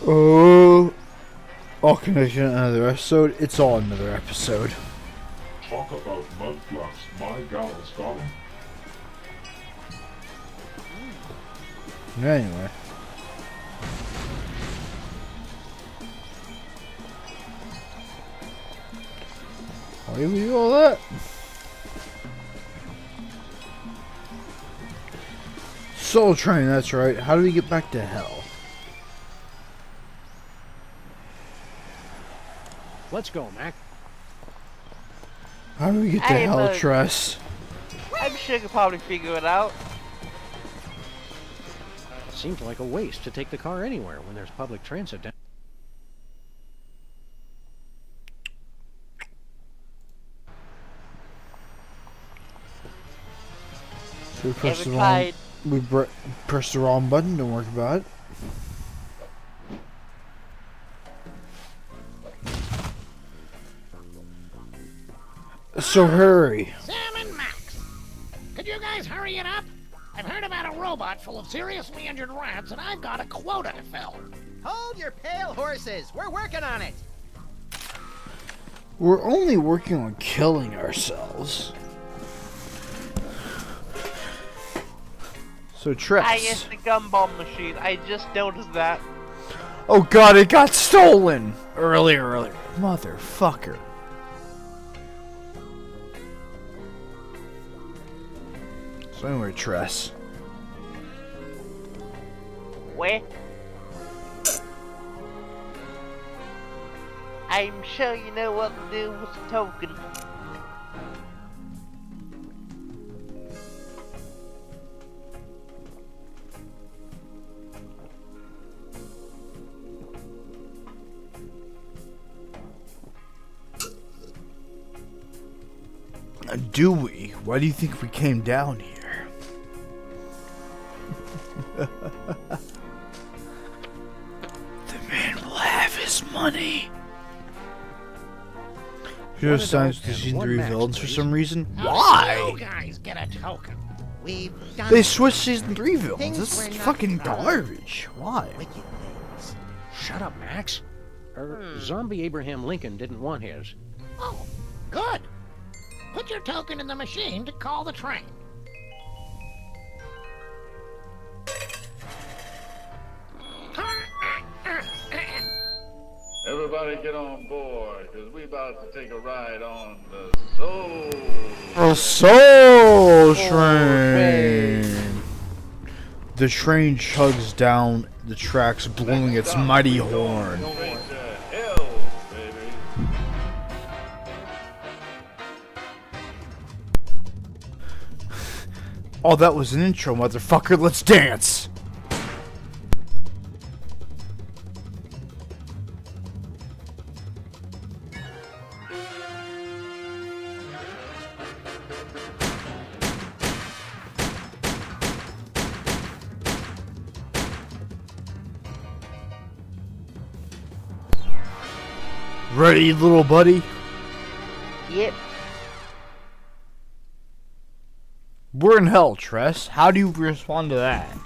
Oh, all connection, another episode. It's all another episode. Talk about mud flaps. My gal's got 'em. Anyway. Why do we do all that? Soul Train, that's right. How do we get back to hell? Let's go, Mac. How do we get to Hey, hell, bud. Tress? I'm sure you could probably figure it out. Seems like a waste to take the car anywhere when there's public transit down. So we pressed Ever the wrong, tried? pressed the wrong button, don't worry about it. So hurry. Sam and Max, could you guys hurry it up? I've heard about a robot full of seriously injured rats, and I've got a quota to fill. Hold your pale horses. We're working on it. We're only working on killing ourselves. So Tress. I guess the gumball machine. I just noticed that. Oh god, it got stolen! Earlier. Motherfucker. So anyway, Tress. Where? I'm sure you know what to do with the token. Do we? Why do you think we came down here? The man will have his You're one assigned adult to and scene one 3 max, villains for please. some reason. You Why? guys get a token. We've done They switched season 3 villains. Things This we're is not fucking proud of. garbage. Why? wicked things. Shut up, Max. Zombie Abraham Lincoln didn't want his. Oh, good. Put your token in the machine to call the train. Everybody get on board, because we about to take a ride on the Soul. A soul train. The train chugs down the tracks, blowing its mighty horn. Straight to hell, baby. Oh, that was an intro, motherfucker. Let's dance. Ready, little buddy? Yep. We're in hell, Tress. How do you respond to that?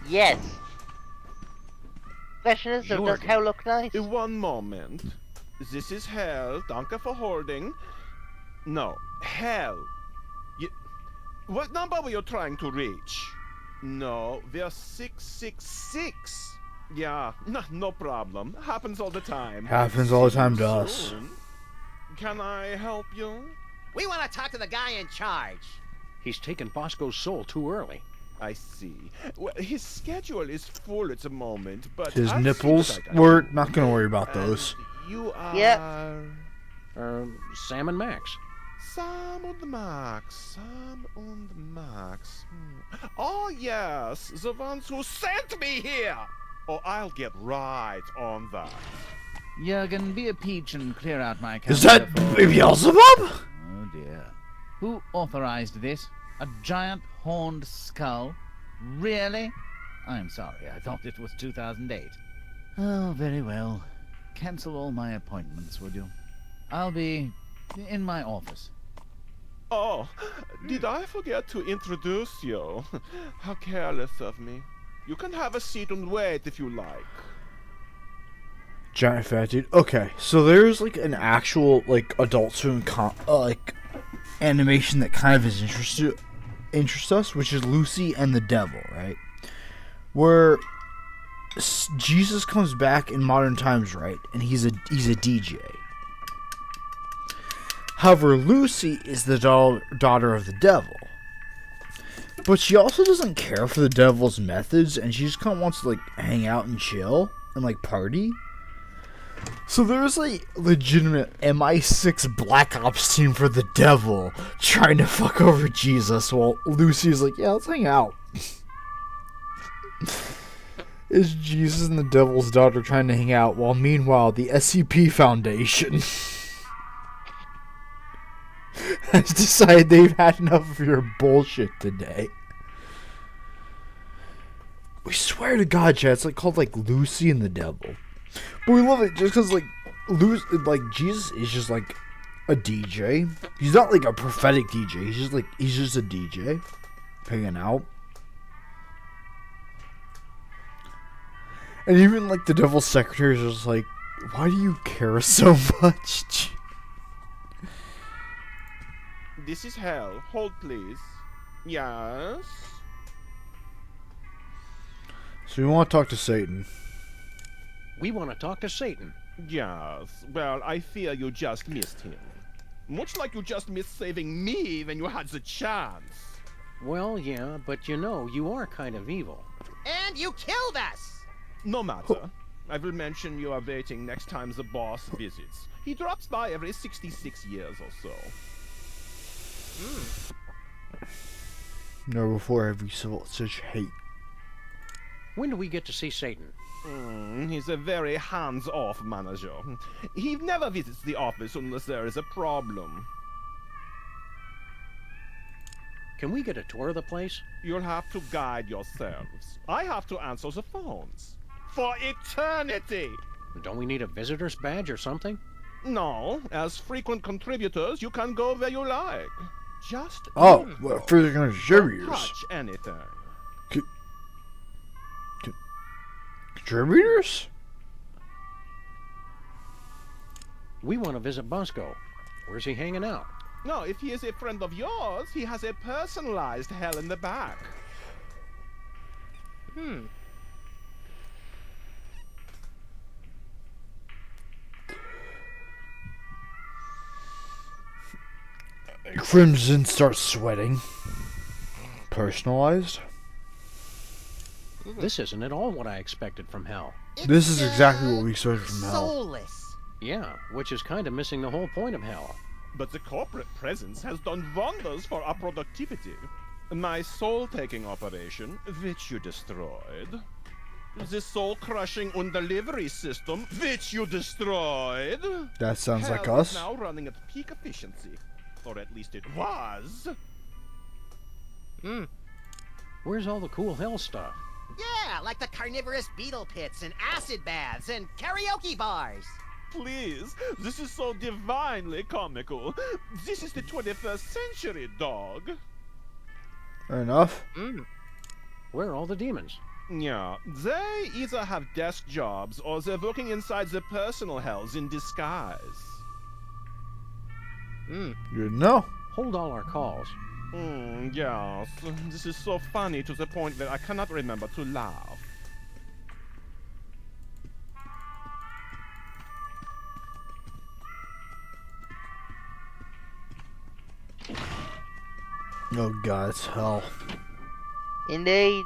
Yes. Question is, does hell look nice? One moment. This is hell. Danke for holding. No, hell. What number were you trying to reach? No, we're 666. Yeah, no problem. Happens all the time. Happens all the time to us. Soon. Can I help you? We want to talk to the guy in charge. He's taken Bosco's soul too early. I see. Well, his schedule is full at the moment, but His I'll see nipples? what I can We're do. not gonna worry about those. You are... Yep. Sam and Max. Sam und Max. Sam und Max. Oh, yes. The ones who sent me here. Oh, I'll get right on that. Jurgen, be a peach and clear out my Is that Baby Beelzebub? Oh dear. Who authorized this? A giant horned skull? Really? I'm sorry, I thought it was 2008. Oh, very well. Cancel all my appointments, would you? I'll be in my office. Oh, did I forget to introduce you? How careless of me. You can have a seat and wait if you like. Giant fat dude. Okay, so there's like an actual like Adult Swim like animation that kind of is interests us, which is Lucy and the Devil, right? Where Jesus comes back in modern times, right? And he's a DJ. However, Lucy is the daughter of the devil. But she also doesn't care for the devil's methods, and she just kind of wants to, like, hang out and chill and, like, party. So there's a legitimate MI6 Black Ops team for the devil trying to fuck over Jesus, while Lucy's like, yeah, let's hang out. Is Jesus and the devil's daughter trying to hang out, while meanwhile the SCP Foundation has decided they've had enough of your bullshit today. We swear to God, chat, it's like called like Lucy and the Devil. But we love it just because like Jesus is just like a DJ. He's not like a prophetic DJ. He's just a DJ hanging out. And even like the devil's secretary is just like, why do you care so much? This is hell. Hold, please. Yes? So we want to talk to Satan. We want to talk to Satan. Yes. Well, I fear you just missed him. Much like you just missed saving me when you had the chance. Well, yeah, but you know, you are kind of evil. And you killed us! No matter. I will mention you are waiting next time the boss visits. He drops by every 66 years or so. Never before have we felt such hate. When do we get to see Satan? He's a very hands-off manager. He never visits the office unless there is a problem. Can we get a tour of the place? You'll have to guide yourselves. I have to answer the phones. For eternity! Don't we need a visitor's badge or something? No, as frequent contributors, you can go where you like. Just Oh, don't well, go. frequent Don't contributors. touch anything. Contributors? We want to visit Bosco. Where's he hanging out? No, if he is a friend of yours, he has a personalized hell in the back. Crimson starts sweating. Personalized? This isn't at all what I expected from hell. This is exactly what we expected from hell. Soulless. Yeah, which is kind of missing the whole point of hell. But the corporate presence has done wonders for our productivity. My soul-taking operation, which you destroyed. The soul-crushing undelivery system, which you destroyed. That sounds like Hell is us. now running at peak efficiency. Or at least it was. Where's all the cool hell stuff? Yeah, like the carnivorous beetle pits and acid baths and karaoke bars. Please, this is so divinely comical. This is the 21st century, dog. Fair enough. Where are all the demons? Yeah, they either have desk jobs or they're working inside the personal hells in disguise. Good to know. Hold all our calls. Yes. This is so funny to the point that I cannot remember to laugh. Oh god, it's hell. Indeed.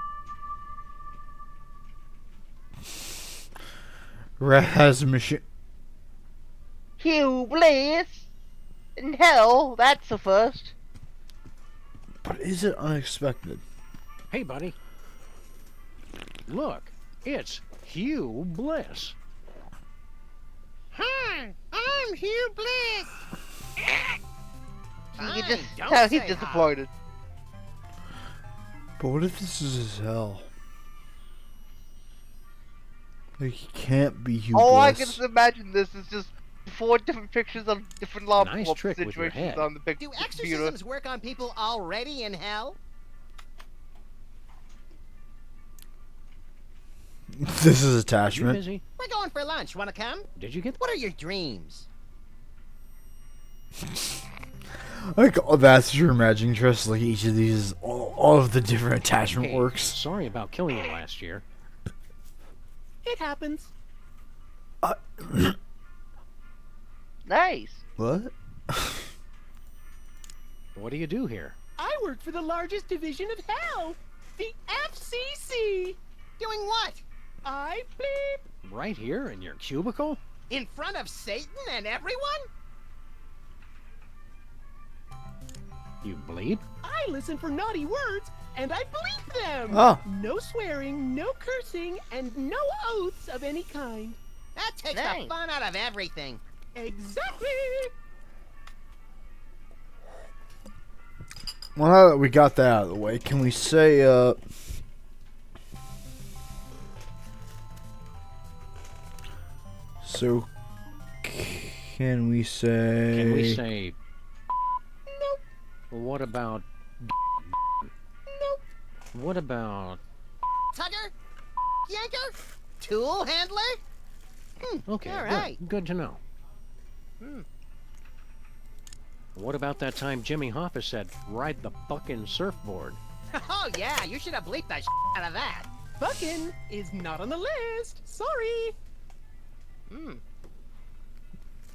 Rat has a machine. Hugh Bliss! In hell, that's the first. But is it unexpected? Hey, buddy. Look, it's Hugh Bliss. Hi, I'm Hugh Bliss. You can just don't tell he's say disappointed. But what if this is his hell? Like, he can't be Hugh All I Bliss. can just imagine this is just 4 different pictures of different lava Nice pump trick with your situations head. on the big Do computer. exorcisms work on people already in hell? This is You attachment. busy? We're going for lunch. Wanna come? Did you get... What are your dreams? Like, oh, that's your imagining trust. Like, each of these, all of the different attachment Hey, works. sorry about killing you last year. It happens. Nice. What? What do you do here? I work for the largest division of hell, the FCC. Doing what? I bleep. Right here in your cubicle? In front of Satan and everyone? You bleep? I listen for naughty words and I bleep them. Oh. No swearing, no cursing, and no oaths of any kind. That takes Nice. the fun out of everything. Exactly. Well, now that we got that out of the way, can we say, so, can we say... Can we say... Nope. Well, what about... Nope. What about... Tugger? Yanker? Tool handler? Okay, all good. right. Good to know. What about that time Jimmy Hoffa said, ride the fucking surfboard? Oh yeah, you should have bleeped the out of that. Buckin is not on the list. Sorry.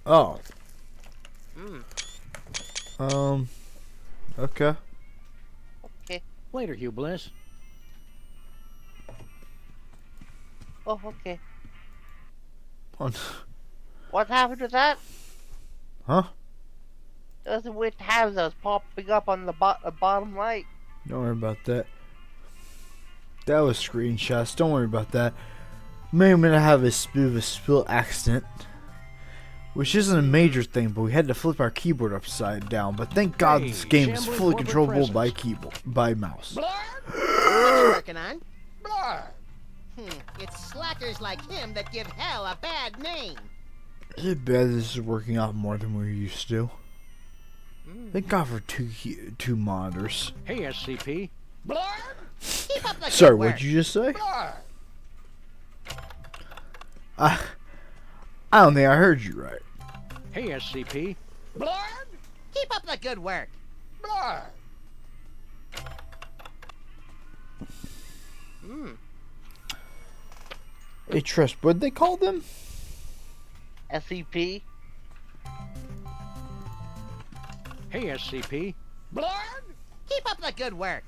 Oh. Hmm. Okay. Okay. Later, Hugh Bliss. Oh, okay. On. What happened to that? Huh? Those are weird tabs that was popping up on the bottom right. Don't worry about that. That was screenshots. Don't worry about that. Maybe I'm gonna have a bit of a spill accident. Which isn't a major thing, but we had to flip our keyboard upside down. But thank God Hey, this game is shambling fully corporate controllable by presence. keyboard, by mouse. What you working on? It's slackers like him that give hell a bad name. Is it bad this is working out more than we're used to? Thank God for two monitors. Hey, SCP. Keep up the Sorry, good work. what'd you just say? I don't think I heard you right. Hey, SCP. Keep up the good work. Hey, Trust, what'd they call them? SCP. Hey, SCP. Keep up the good work.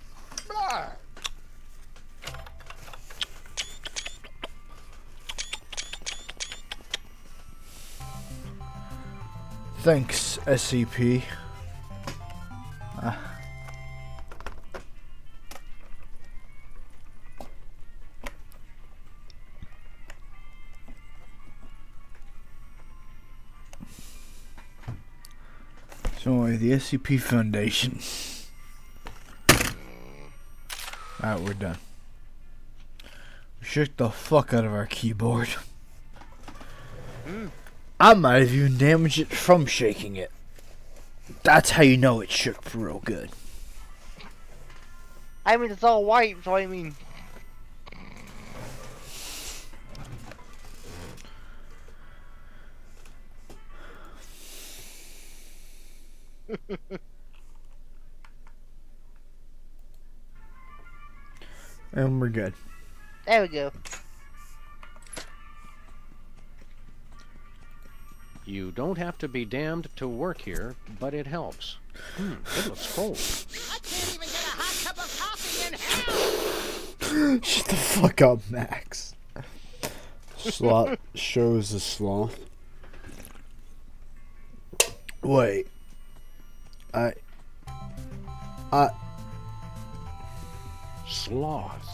Thanks, SCP. So, the SCP Foundation. Alright, we're done. We shook the fuck out of our keyboard. I might have even damaged it from shaking it. That's how you know it shook for real good. I mean, it's all white, so I mean... And we're good. There we go. You don't have to be damned to work here, but it helps. It looks full. I can't even get a hot cup of coffee in hell. Shut the fuck up, Max. Sloth shows the sloth. Wait. Sloth.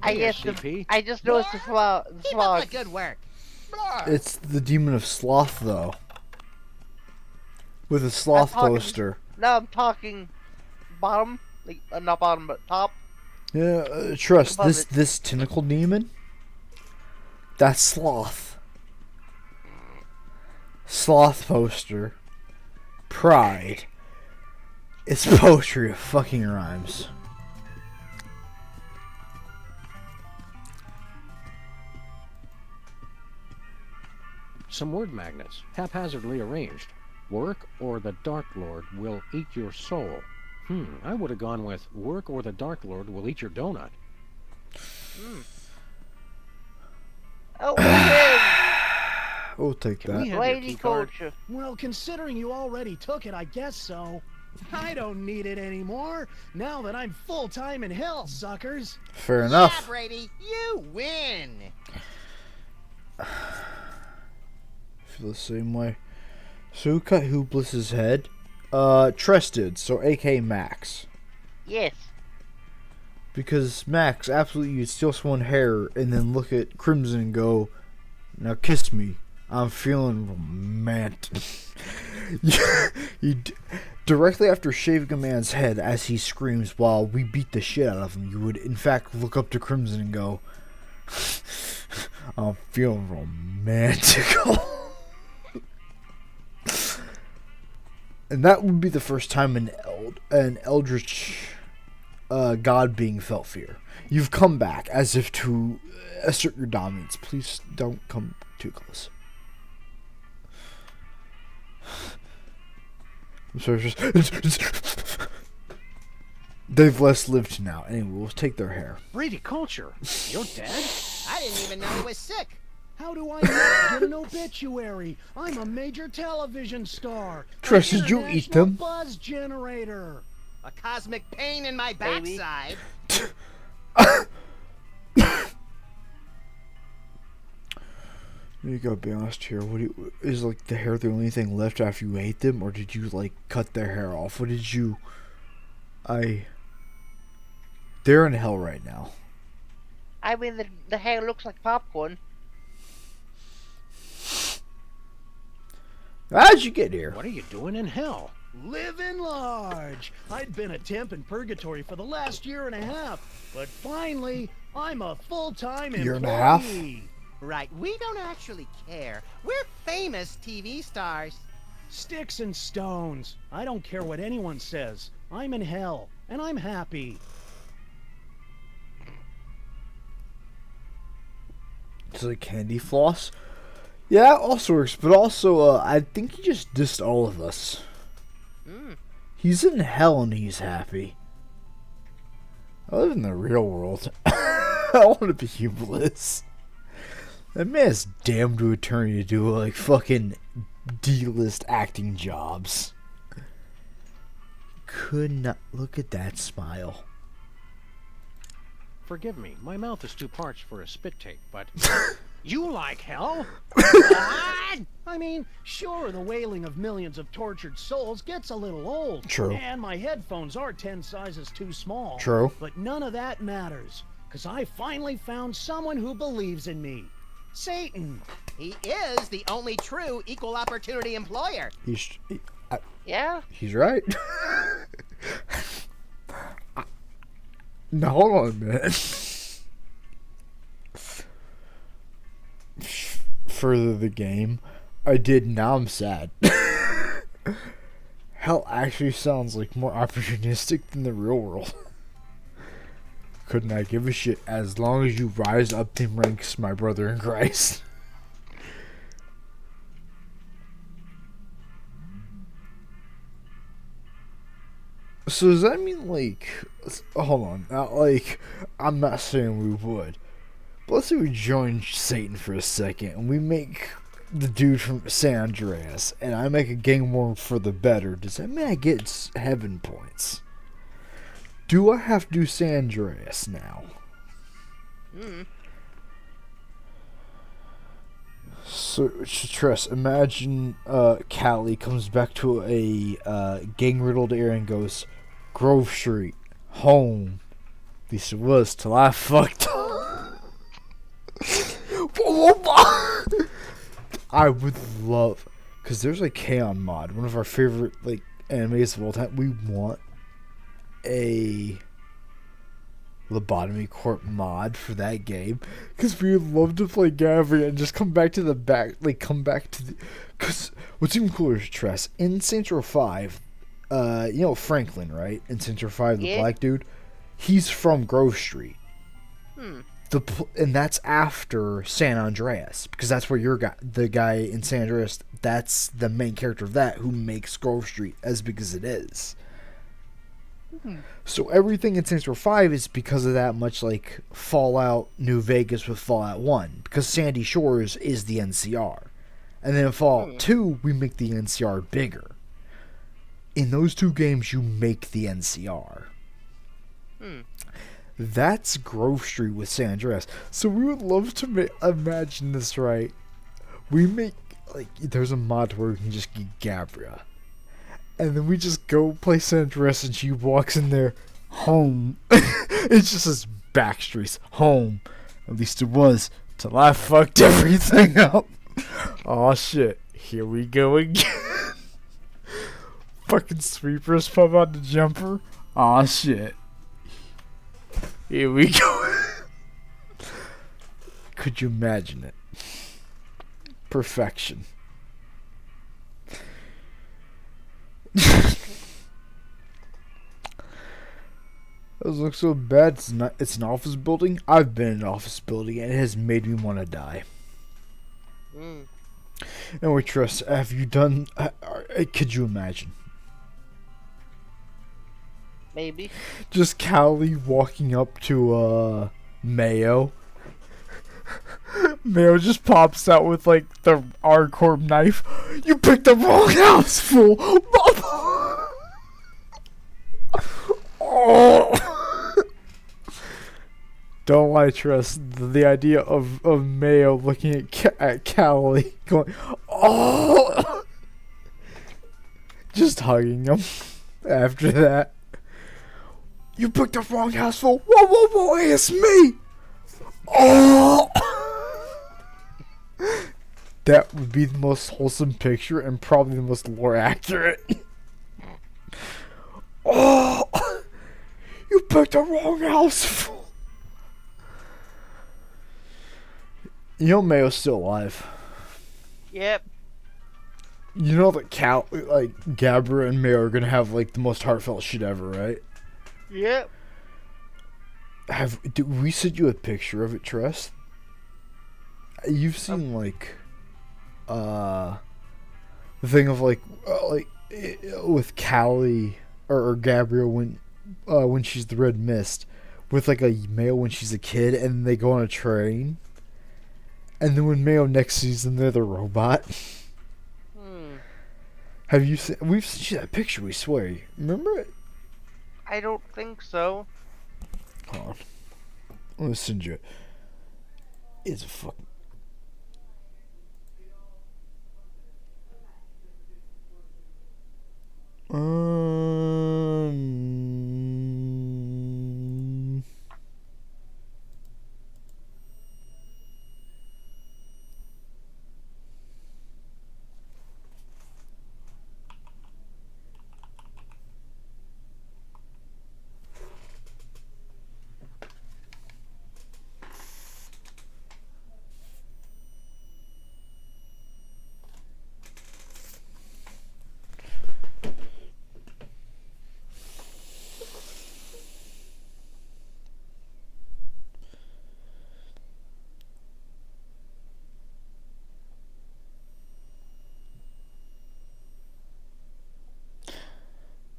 I Hey, guess SCP. I just noticed the sloth. Keep up the good work. It's the demon of sloth, though. With a sloth poster. No, I'm talking bottom, like not bottom, but top. Yeah, Trust, Above it. this tentacle demon, that's sloth. Sloth poster. Pride. It's poetry of fucking rhymes. Some word magnets, haphazardly arranged. Work or the Dark Lord will eat your soul. I would have gone with work or the Dark Lord will eat your donut. Oh, okay. We'll take Can we that. have your Lady key card? culture. Well, considering you already took it, I guess so. I don't need it anymore, now that I'm full-time in hell, suckers. Fair Yeah, enough. Brady, you win. Feel the same way. So who cut Hoopless's head? Tress did, so AK Max. Yes. Because Max, absolutely, you'd steal someone's hair and then look at Crimson and go, "Now kiss me. I'm feeling romantic." Directly after shaving a man's head as he screams while we beat the shit out of him, you would in fact look up to Crimson and go, "I'm feeling romantic." And that would be the first time an eldritch god being felt fear. You've come back as if to assert your dominance. Please don't come too close. I'm sorry. They've less lived now. Anyway, we'll take their hair. Brady Culture, you're dead? I didn't even know he was sick. How do I not get an obituary? I'm a major television star. Tress, An did you eat international them? Buzz generator. A cosmic pain in my Baby. backside. You gotta be honest here. Is like the hair the only thing left after you ate them, or did you like cut their hair off? What did you? They're in hell right now. I mean, the hair looks like popcorn. How'd you get here? What are you doing in hell? Living large. I'd been a temp in purgatory for the last year and a half, but finally, I'm a full-time Year and a employee. half? Right, we don't actually care. We're famous TV stars. Sticks and stones. I don't care what anyone says. I'm in hell, and I'm happy. It's like candy floss. Yeah, it also works, but also, I think he just dissed all of us. He's in hell and he's happy. I live in the real world. I want to be humorless. That man's damn to attorney to do like fucking D-list acting jobs. Could not look at that smile. Forgive me, my mouth is too parched for a spit take, but... You like hell? What? I mean, sure, the wailing of millions of tortured souls gets a little old. True. And my headphones are 10 sizes too small. True. But none of that matters, because I finally found someone who believes in me. Satan. He is the only true equal opportunity employer. Yeah? He's right. No, hold on a minute. Further the game, I did. Now I'm sad. Hell actually sounds like more opportunistic than the real world. Could not give a shit as long as you rise up in ranks, my brother in Christ. So does that mean, like, hold on, like, I'm not saying we would, but let's say we join Satan for a second, and we make the dude from San Andreas, and I make a gang war for the better. Does that mean I get heaven points? Do I have to do San Andreas now? So, Treas, imagine Callie comes back to a gang-riddled area and goes, Grove Street, home. At least it was till I fucked up. I would love, because there's a K-On! Mod, one of our favorite like animes of all time. We want a lobotomy court mod for that game, because we would love to play Gavria and just come back to the back, like come back to the, because what's even cooler is Treas, in Saints Row 5, you know Franklin, right? In Saints Row 5, the black dude, he's from Grove Street. And that's after San Andreas, because that's where the guy in San Andreas, that's the main character of that, who makes Grove Street as big as it is. So everything in Saints Row 5 is because of that, much like Fallout New Vegas with Fallout 1, because Sandy Shores is the NCR. And then in Fallout 2, we make the NCR bigger. In those two games, you make the NCR. That's Grove Street with San Andreas. So we would love to imagine this, right? We make, like, there's a mod where we can just get Gabria. And then we just go play San Andreas and she walks in there, home. It's just this backstreets, home. At least it was, till I fucked everything up. Aw shit, here we go again. Fucking sweepers pop out the jumper. Aw shit. Here we go. Could you imagine it? Perfection. Those look so bad. It's an office building. I've been in an office building and it has made me want to die. And we trust. Have you done? Could you imagine? Maybe. Just Callie walking up to Mayo. Mayo just pops out with like the R-Corp knife. You picked the wrong house, fool. Oh. Don't lie, Treas. The idea of Mayo looking at Callie going, oh, just hugging him after that. You picked the wrong house, fool. Whoa, whoa, whoa, hey, it's me. Oh. That would be the most wholesome picture and probably the most lore accurate. Oh, you picked the wrong house, fool. You know Mayo's still alive. Yep. You know that Gabra and Mayo are gonna have like the most heartfelt shit ever, right? Yep. Did we send you a picture of it, Tress? You've seen the thing of with Callie or Gabrielle when she's the Red Mist, with like a Mayo when she's a kid, and they go on a train, and then when Mayo next sees them, they're the robot. Have you seen? We've seen you that picture. We swear. Remember it? I don't think so. Hold on. I'm gonna send you it. It's a fucking.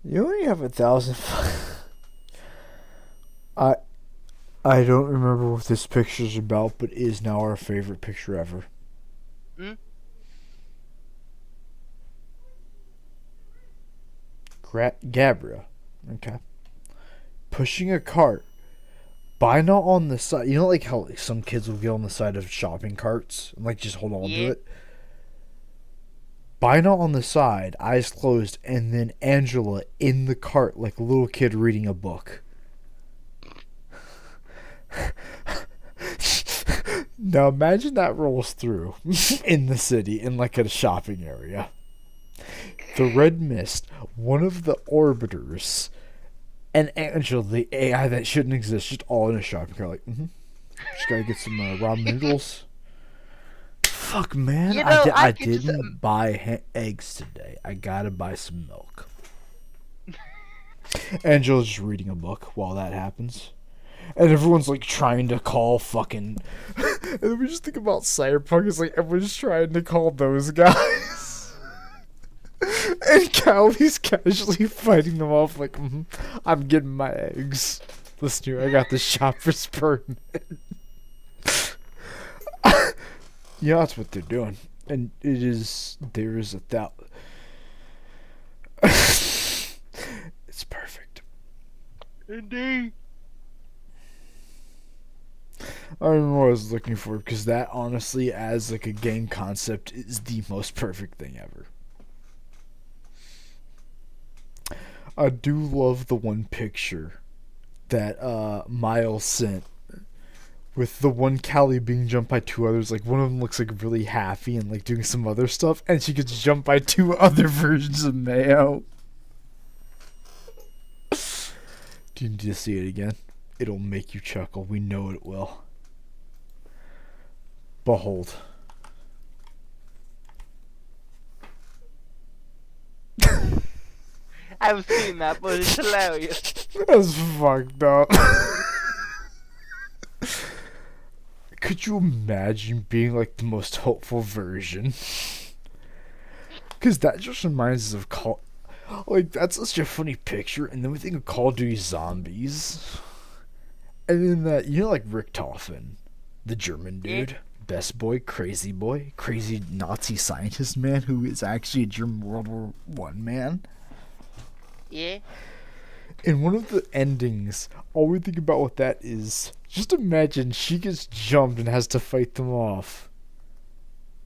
You only have 1,000. I don't remember what this picture's about, but it is now our favorite picture ever. Gabra. Okay. Pushing a cart. Bina on the side. You know like how some kids will get on the side of shopping carts and just hold on to it? Bina on the side, eyes closed, and then Angela in the cart like a little kid reading a book. Now imagine that rolls through in the city in like a shopping area. The Red Mist, one of the orbiters, and Angela, the AI that shouldn't exist, just all in a shopping cart. Just gotta get some raw noodles. Fuck, man. You know, I didn't buy eggs today. I gotta buy some milk. Angela's just reading a book while that happens. And everyone's trying to call fucking. And then we just think about Cyberpunk. It's everyone's trying to call those guys. And Callie's casually fighting them off I'm getting my eggs. Listen here, I got the shopper's permit. Yeah, that's what they're doing. And there is 1,000. It's perfect. Indeed. I don't know what I was looking for, because that honestly, as a game concept, is the most perfect thing ever. I do love the one picture that Miles sent with the one Callie being jumped by two others. One of them looks really happy and doing some other stuff, and she gets jumped by two other versions of Mayo. Do you need to see it again? It'll make you chuckle. We know it will. Behold. I've seen that, but it's hilarious. That's fucked up. Could you imagine being the most hopeful version? Because that just reminds us of Call. That's such a funny picture, and then we think of Call of Duty Zombies. And then that, Richtofen, the German dude, best boy, crazy Nazi scientist man who is actually a German World War I man. Yeah. In one of the endings, all we think about with that is, just imagine she gets jumped and has to fight them off.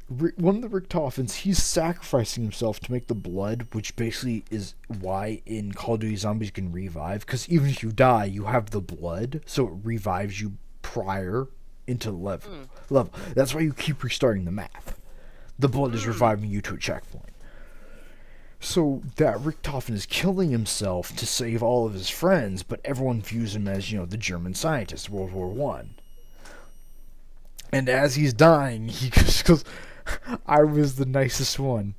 One of the Richtofens, he's sacrificing himself to make the blood, which basically is why in Call of Duty Zombies can revive, because even if you die, you have the blood, so it revives you prior into the level. That's why you keep restarting the map. The blood is reviving you to a checkpoint. So that Richtofen is killing himself to save all of his friends, but everyone views him as, the German scientist, World War I. And as he's dying, he just goes, I was the nicest one,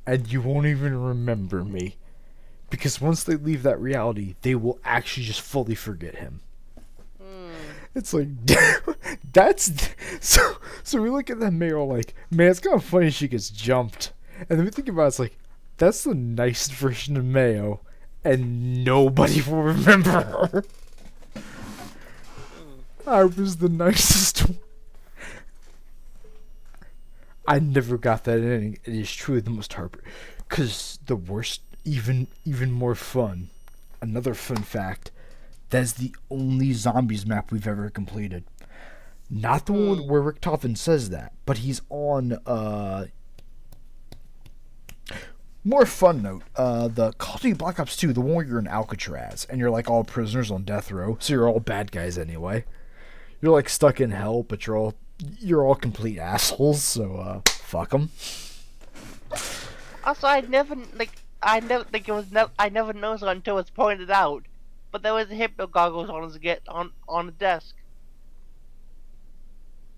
and you won't even remember me. Because once they leave that reality, they will actually just fully forget him. It's like, that's... So we look at that Mayo like, man, it's kind of funny she gets jumped. And then we think about it, it's like, that's the nicest version of Mayo, and nobody will remember her. I was the nicest one. I never got that ending. It is truly the most heartbreaking. Because the worst, even more fun. Another fun fact. That's the only zombies map we've ever completed. Not the one where Richtofen says that, but he's on, more fun note, the Call of Duty Black Ops 2, the one where you're in Alcatraz, and you're like all prisoners on death row, so you're all bad guys anyway. You're like stuck in hell, but you're all complete assholes, so, fuck them. Also, I never noticed it until it's pointed out. But there was hypno goggles on the desk.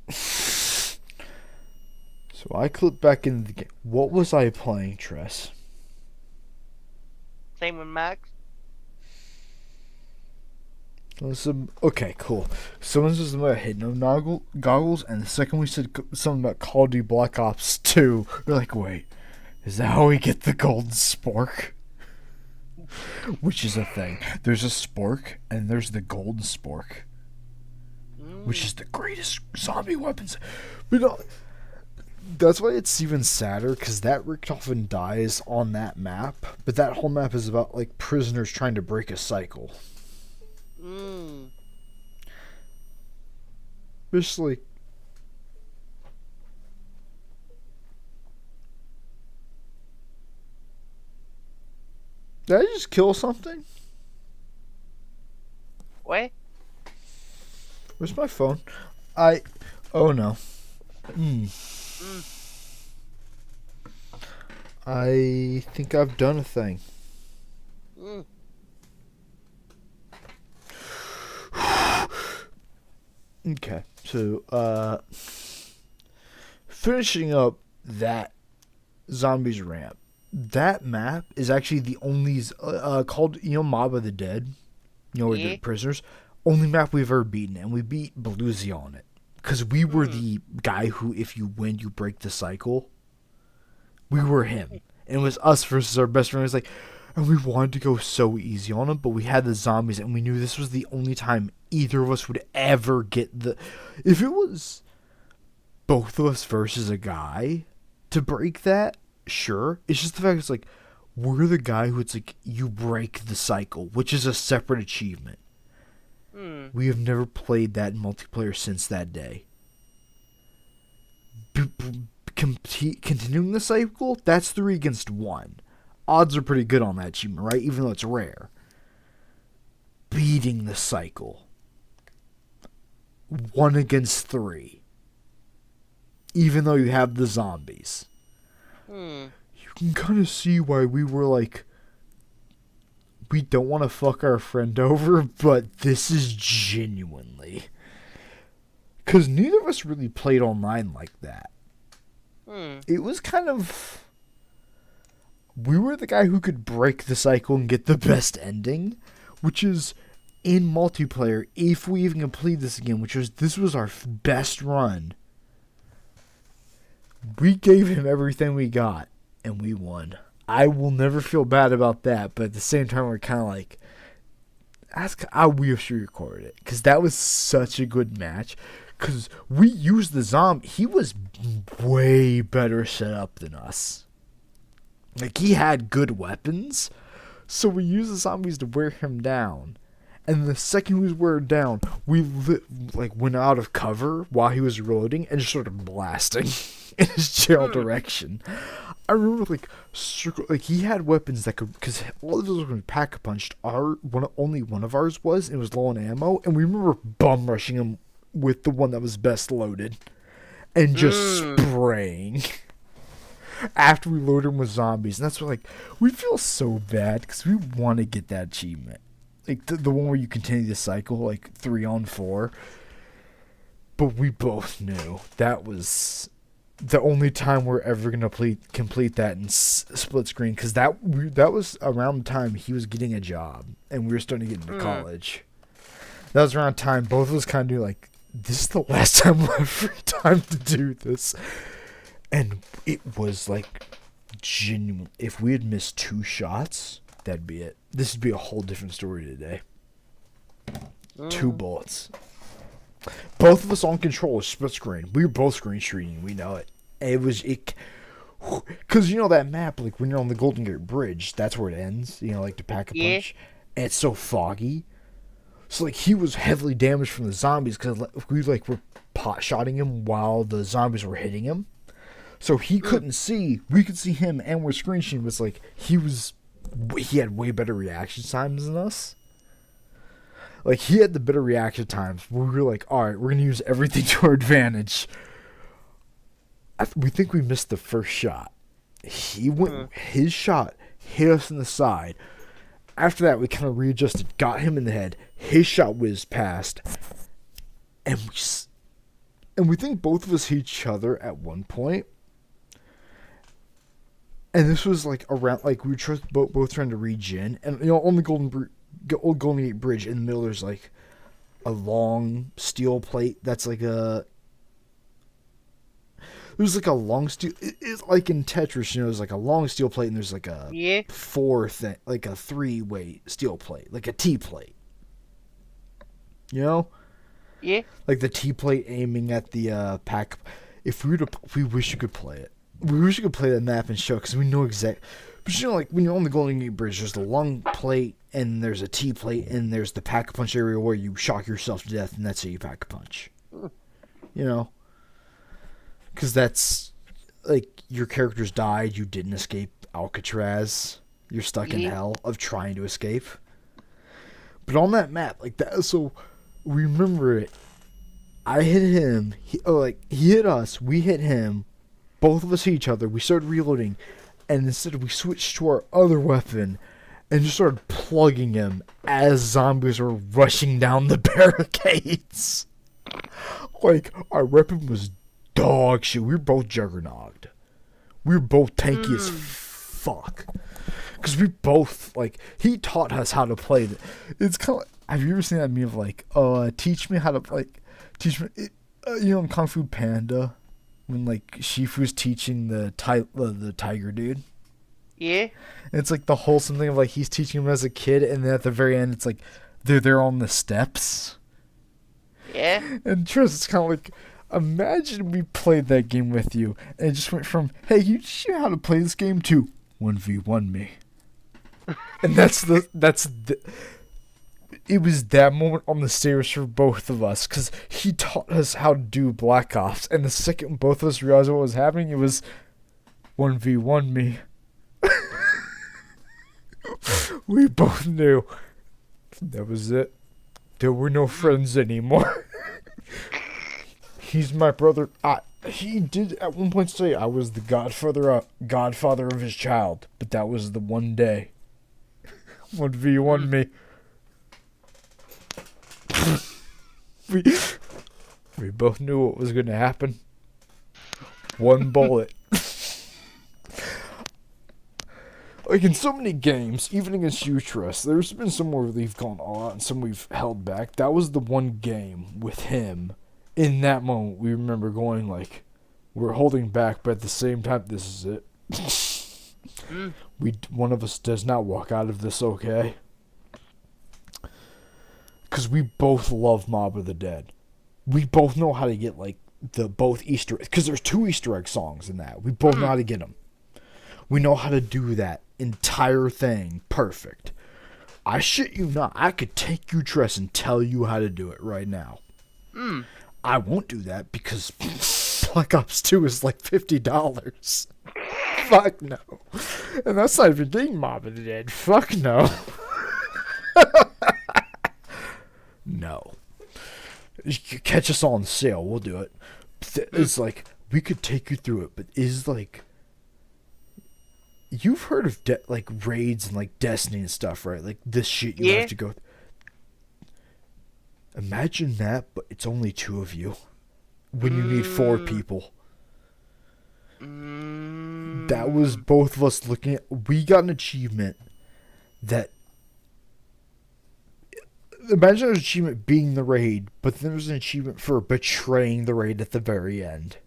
So I clipped back into the game. What was I playing, Tress? Same with Max. Okay, cool. Someone says about hypno goggles, and the second we said something about Call of Duty Black Ops 2, we're like, wait, is that how we get the golden spork? Which is a thing. There's a spork, and there's the golden spork, which is the greatest zombie weapons. But that's why it's even sadder, because that Richtofen dies on that map, but that whole map is about, like, prisoners trying to break a cycle. Just like... Did I just kill something? What? Where's my phone? Oh no. I think I've done a thing. Okay, so, finishing up that zombies ramp. That map is actually the only, called, Mob of the Dead, where the prisoners, only map we've ever beaten, and we beat Belusi on it. Because we were the guy who, if you win, you break the cycle. We were him. And it was us versus our best friend. It was like, and we wanted to go so easy on him, but we had the zombies, and we knew this was the only time either of us would ever get the... If it was both of us versus a guy to break that, sure. It's just the fact it's like, we're the guy who it's like, you break the cycle, which is a separate achievement. We have never played that in multiplayer since that day. Continuing the cycle, that's 3 against 1. Odds are pretty good on that achievement, right? Even though it's rare. Beating the cycle. 1 against 3. Even though you have the zombies. You can kind of see why we were like, we don't want to fuck our friend over, but this is genuinely. Because neither of us really played online like that. It was kind of... We were the guy who could break the cycle and get the best ending, which is in multiplayer, if we even complete this again, this was our best run. We gave him everything we got, and we won. I will never feel bad about that, but at the same time, we're kind of like, I wish we recorded it, because that was such a good match, because we used the zombie. He was way better set up than us. Like, he had good weapons, so we used the zombies to wear him down. And the second he was weared down, we went out of cover while he was reloading and just started blasting in his general direction. I remember he had weapons that could, because all of those were pack-a-punched. Only one of ours was, and it was low on ammo, and we remember bum rushing him with the one that was best loaded and just spraying after we loaded him with zombies. And that's what, we feel so bad because we want to get that achievement. Like the one where you continue the cycle, 3 on 4. But we both knew that was the only time we're ever gonna complete that in split screen, because that was around the time he was getting a job and we were starting to get into college. That was around the time both of us kind of knew, like, this is the last time we'll have free time to do this. And it was like genuine. If we had missed 2 shots, that'd be it. This would be a whole different story today. 2 bullets. Both of us on controller, split screen. We were both screen shooting. We know it. Because you know that map, like when you're on the Golden Gate Bridge, that's where it ends. You know, like to pack a punch. And it's so foggy. So like he was heavily damaged from the zombies because we like were pot shotting him while the zombies were hitting him. So he couldn't see. We could see him, and we're screen shooting. Was like he had way better reaction times than us. Like, he had the better reaction times. We were like, all right, we're going to use everything to our advantage. We think we missed the first shot. His shot hit us in the side. After that, we kind of readjusted, got him in the head. His shot whizzed past. And we think both of us hit each other at one point. And this was like around, like we were both trying to regen. And, you know, on the Golden Gate Bridge in the middle, there's like a long steel plate that's like there's like a long steel, it's like in Tetris, you know, there's like a long steel plate and there's like a like a 3-way steel plate, like a T plate, you know, like the T plate aiming at the pack. We wish you could play it. We wish you could play that map and show, because we know exactly. But you know, like when you're on the Golden Gate Bridge, there's the long plate and there's a T plate and there's the pack a punch area where you shock yourself to death, and that's how you pack a punch. You know, because that's like your characters died, you didn't escape Alcatraz, you're stuck in hell of trying to escape. But on that map, like that, so we remember it. I hit him. He hit us. We hit him. Both of us hit each other. We started reloading. And instead we switched to our other weapon and just started plugging him as zombies were rushing down the barricades. Like, our weapon was dog shit. We were both juggernauted. We were both tanky as fuck. Because we both, like, he taught us how to play it. It's kind of, have you ever seen that meme of, like, teach me how to, like, you know, in Kung Fu Panda, when like Shifu's teaching the tiger dude. Yeah. It's like the wholesome thing of like he's teaching him as a kid, and then at the very end it's like they're there on the steps. Yeah. And Treas, it's kind of like, imagine we played that game with you, and it just went from, hey, you teach me how to play this game, to 1v1 me. And it was that moment on the stairs for both of us, because he taught us how to do Black Ops, and the second both of us realized what was happening, it was 1v1 me. We both knew that was it. There were no friends anymore. He's my brother. He did at one point say I was the godfather of his child, but that was the one day. 1v1 me. We both knew what was going to happen. One bullet. Like in so many games, even against you, Treas, there's been some where we've gone all out and some we've held back. That was the one game with him. In that moment, we remember going like, we're holding back, but at the same time, this is it. One of us does not walk out of this okay. Because we both love Mob of the Dead. We both know how to get, like, both Easter eggs. Because there's 2 Easter egg songs in that. We both know how to get them. We know how to do that entire thing perfect. I shit you not. I could take you, Treas, and tell you how to do it right now. I won't do that because Black Ops 2 is like $50. Fuck no. And that's not even getting Mob of the Dead. Fuck no. No. You catch us all on sale, we'll do it. It's like, we could take you through it, but it's like, you've heard of like raids and like Destiny and stuff, right? Like this shit you have to go. Imagine that, but it's only 2 of you. when you need 4 people. That was both of us looking at. We got an achievement that. Imagine an achievement being the raid, but then there's an achievement for betraying the raid at the very end.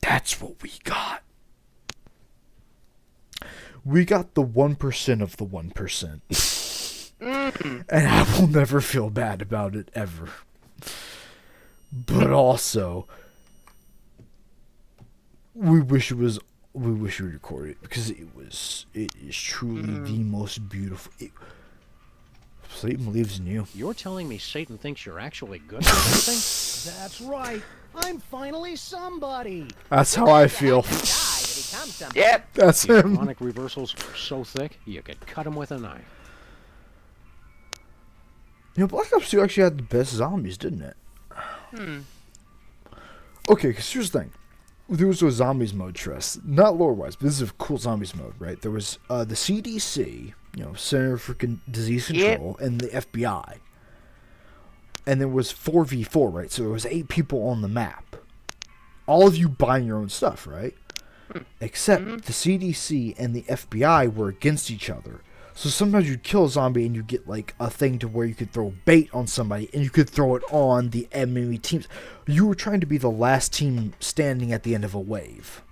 That's what we got. We got the 1% of the 1%. And I will never feel bad about it, ever. But also, we wish we recorded it, because it is truly the most beautiful. Satan believes in you. You're telling me Satan thinks you're actually good at something? That's right. I'm finally somebody. That's how I feel. Yep. That's The him. ironic reversals are so thick, you could cut them with a knife. Black Ops 2 actually had the best zombies, didn't it? Okay, because here's the thing. There was a zombies mode, Treas. Not lore-wise, but this is a cool zombies mode, right? There was the CDC, Center for Disease Control, and the FBI. And there was 4v4, right? So there was 8 people on the map. All of you buying your own stuff, right? Except the CDC and the FBI were against each other. So sometimes you'd kill a zombie and you get like a thing to where you could throw bait on somebody and you could throw it on the enemy teams. You were trying to be the last team standing at the end of a wave.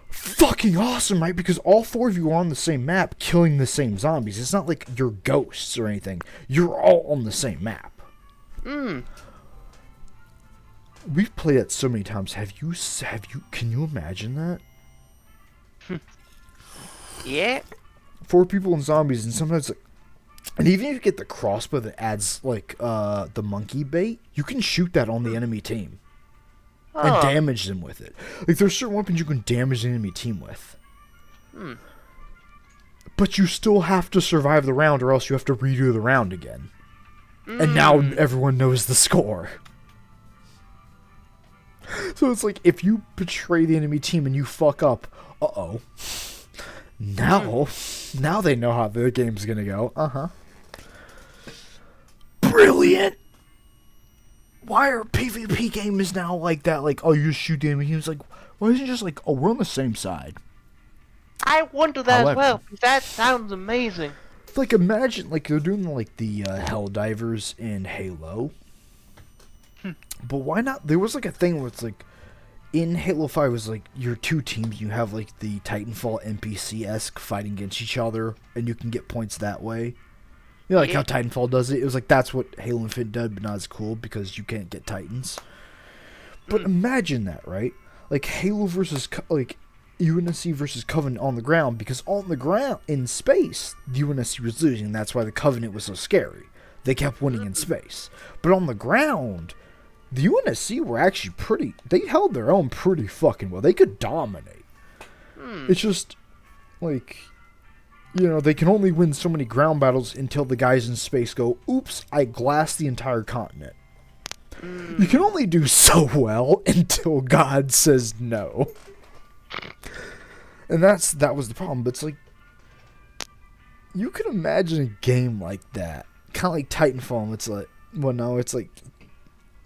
Fucking awesome, right? Because all 4 of you are on the same map killing the same zombies. It's not like you're ghosts or anything. You're all on the same map. We've played it so many times. Can you imagine that? Yeah. 4 people and zombies, and sometimes, and even if you get the crossbow that adds like the monkey bait, you can shoot that on the enemy team and damage them with it. Like there's certain weapons you can damage the enemy team with, but you still have to survive the round, or else you have to redo the round again. And now everyone knows the score. So it's like if you betray the enemy team and you fuck up, Now they know how the game's gonna go. Brilliant! Why are PvP games now like that? Like, you shoot the enemy. He was like, why isn't it just like, we're on the same side? I wonder that as well. That sounds amazing. Like, imagine, like, they're doing like the Helldivers in Halo. But why not? There was like a thing where it's like, in Halo 5 was like your 2 teams, you have like the Titanfall NPC-esque fighting against each other, and you can get points that way. Like how Titanfall does it. It was like that's what Halo Infinite did, but not as cool because you can't get Titans. But imagine that, right? Like Halo versus like UNSC versus Covenant on the ground, because on the ground in space, the UNSC was losing. And that's why the Covenant was so scary. They kept winning in space, but on the ground, the UNSC were actually they held their own pretty fucking well. They could dominate. It's just, like, they can only win so many ground battles until the guys in space go, oops, I glassed the entire continent. You can only do so well until God says no. And that was the problem. But it's like, you can imagine a game like that. Kind of like Titanfall. It's like, it's like,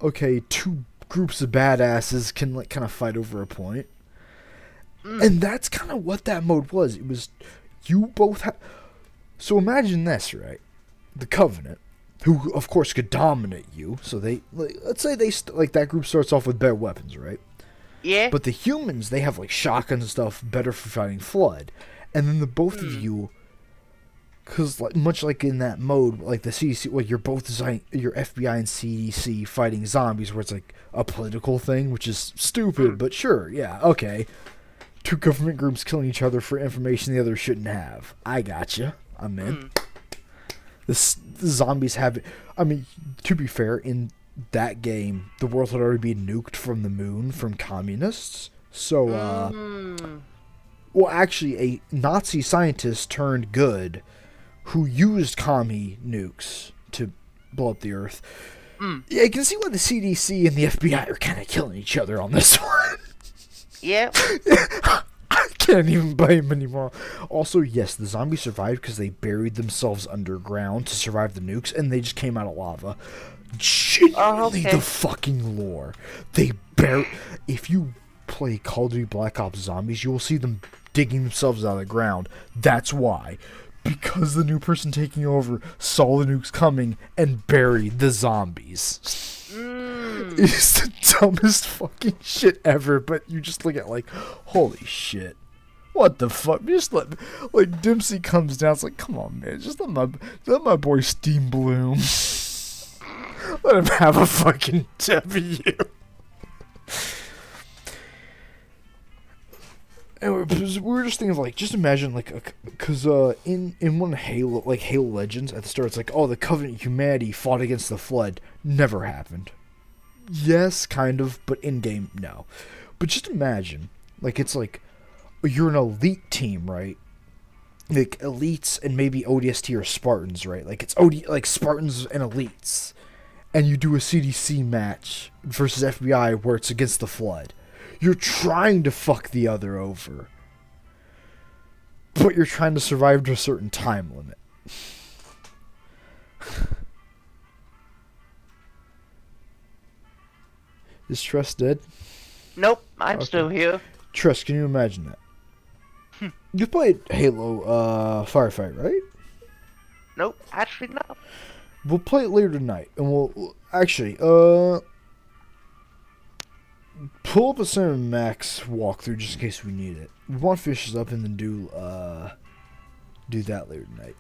okay, 2 groups of badasses can like kind of fight over a point. And that's kind of what that mode was. It was, you both have. So imagine this, right? The Covenant, who of course could dominate you. So they, let's say that group starts off with better weapons, right? Yeah. But the humans, they have like shotguns and stuff, better for fighting Flood. And then the both of you, because like, much like in that mode, like the CDC, like you're both designing your FBI and CDC fighting zombies, where it's like a political thing, which is stupid, but sure, yeah, okay. 2 government groups killing each other for information the other shouldn't have. I gotcha. I'm in. The zombies have it. I mean, to be fair, in that game, the world had already been nuked from the moon from communists. So, well, actually, a Nazi scientist turned good who used commie nukes to blow up the Earth. Yeah, you can see why the CDC and the FBI are kind of killing each other on this one. Yeah. I can't even blame them anymore. Also, yes, the zombies survived because they buried themselves underground to survive the nukes, and they just came out of lava. Genuinely okay. the fucking lore. If you play Call of Duty Black Ops Zombies, you will see them digging themselves out of the ground. That's why. Because the new person taking over saw the nukes coming and buried the zombies. It's the dumbest fucking shit ever, but you just look at like, holy shit. What the fuck? Just let, like, Dempsey comes down, it's like, come on, man, just let my boy Steam bloom. Let him have a fucking W. And we were just thinking of, like, just imagine, like, because in one Halo, like, Halo Legends, at the start, it's like, oh, the Covenant humanity fought against the Flood. Never happened. Yes, kind of, but in-game, no. But just imagine, like, it's like, you're an elite team, right? Like, elites and maybe ODST or Spartans, right? Like, it's like, Spartans and elites. And you do a CDC match versus FBI where it's against the Flood. You're trying to fuck the other over. But you're trying to survive to a certain time limit. Is Tress dead? Nope, I'm still here. Tress, can you imagine that? You played Halo Firefight, right? Nope, actually no. We'll play it later tonight. And we'll actually, pull up a Sam Max walkthrough just in case we need it. We want to finish this up and then do that later tonight.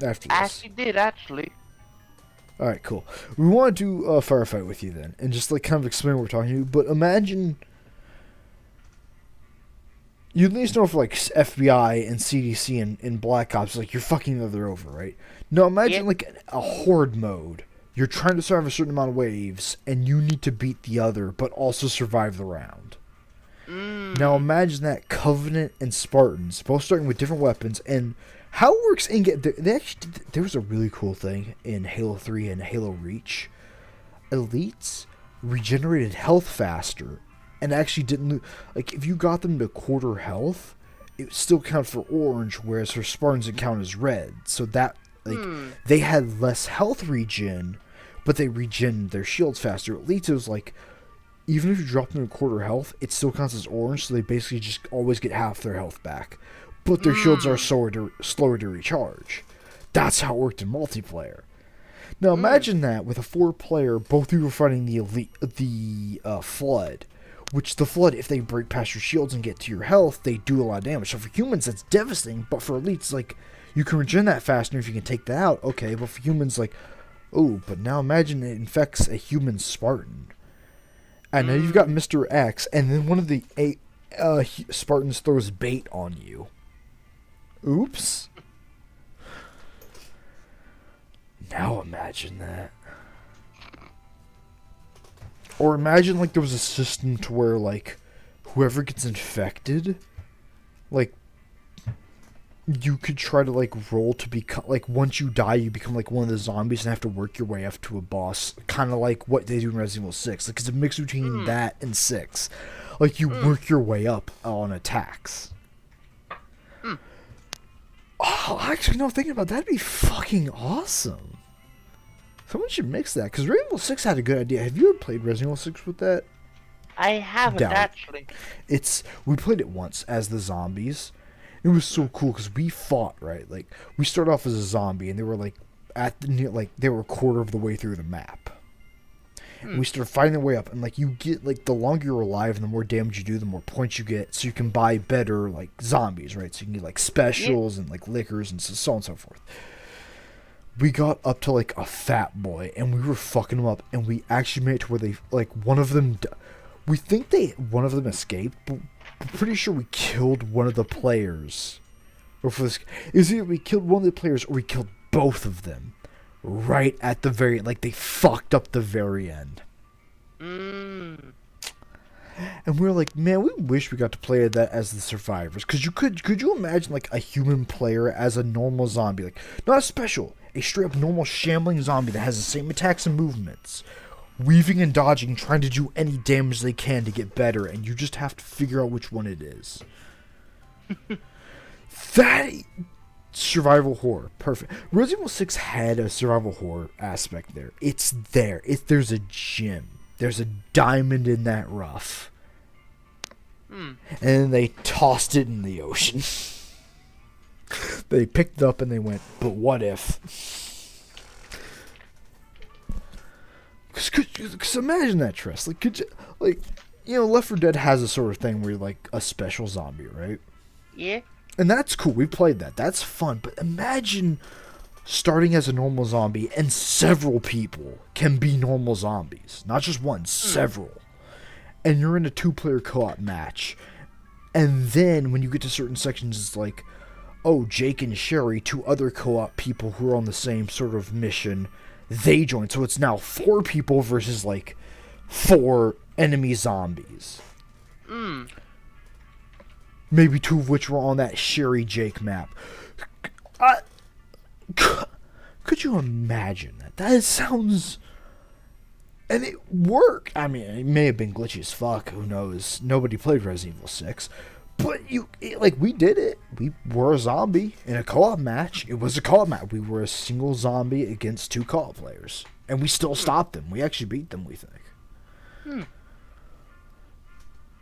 After this. Actually did, actually. Alright, cool. We want to do a firefight with you then. And just like kind of explain what we're talking to. But imagine... You at least know for like FBI and CDC and Black Ops, like you're fucking the other over, right? No, imagine like a horde mode. You're trying to survive a certain amount of waves, and you need to beat the other, but also survive the round. Now imagine that Covenant and Spartans, both starting with different weapons, and how it works in there was a really cool thing in Halo 3 and Halo Reach. Elites regenerated health faster, and actually didn't lose. Like, if you got them to quarter health, it still counted for orange, whereas for Spartans it counted as red. So that, like, they had less health regen, but they regen their shields faster. Elites, it was like, even if you drop them to quarter health, it still counts as orange, so they basically just always get half their health back. But their shields are slower to recharge. That's how it worked in multiplayer. Now imagine that with a 4-player, both of you are fighting the Flood. Which the Flood, if they break past your shields and get to your health, they do a lot of damage. So for humans, that's devastating. But for elites, like, you can regen that faster if you can take that out. Okay, but for humans, like, oh, but now imagine it infects a human Spartan. And now you've got Mr. X, and then one of the Spartans throws bait on you. Oops. Now imagine that. Or imagine, like, there was a system to where, like, whoever gets infected, like, you could try to, like, roll to become, like, once you die, you become, like, one of the zombies and have to work your way up to a boss. Kind of like what they do in Resident Evil 6. Like, it's a mix between that and 6. Like, you work your way up on attacks. Oh, actually, no, thinking about that, that'd be fucking awesome. Someone should mix that, because Resident Evil 6 had a good idea. Have you ever played Resident Evil 6 with that? I haven't, actually. We played it once as the zombies. It was so cool, because we fought, right? Like, we started off as a zombie, and they were, like, they were a quarter of the way through the map. And we started fighting their way up, and, like, you get, like, the longer you're alive and the more damage you do, the more points you get, so you can buy better, like, zombies, right? So you can get, like, specials and, like, liquors and so on and so forth. We got up to, like, a fat boy, and we were fucking them up, and we actually made it to where they, like, one of them, we think one of them escaped, but we're pretty sure we killed one of the players. Or for this, is either we killed one of the players, or we killed both of them. Right at the very, like, they fucked up the very end. And we were like, man, we wish we got to play that as the survivors. Because could you imagine, like, a human player as a normal zombie? Like, not a special, a straight up normal shambling zombie that has the same attacks and movements. Weaving and dodging, trying to do any damage they can to get better. And you just have to figure out which one it is. survival horror, perfect. Resident Evil 6 had a survival horror aspect there. It's there. There's a gem. There's a diamond in that rough. And then they tossed it in the ocean. They picked it up and they went, but what if? Because imagine that, Tress. Like, could you, like, you know, Left 4 Dead has a sort of thing where you're like a special zombie, right? Yeah. And that's cool. We played that. That's fun. But imagine starting as a normal zombie and several people can be normal zombies. Not just one, several. And you're in a 2-player co-op match. And then when you get to certain sections, it's like, oh, Jake and Sherry, 2 other co-op people who are on the same sort of mission, they join. So it's now 4 people versus like 4 enemy zombies. Maybe 2 of which were on that Sherry Jake map. Could you imagine that? That sounds... And it worked. I mean, it may have been glitchy as fuck. Who knows? Nobody played Resident Evil 6. But we did it. We were a zombie in a co-op match. It was a co-op match. We were a single zombie against 2 co-op players. And we still stopped them. We actually beat them, we think.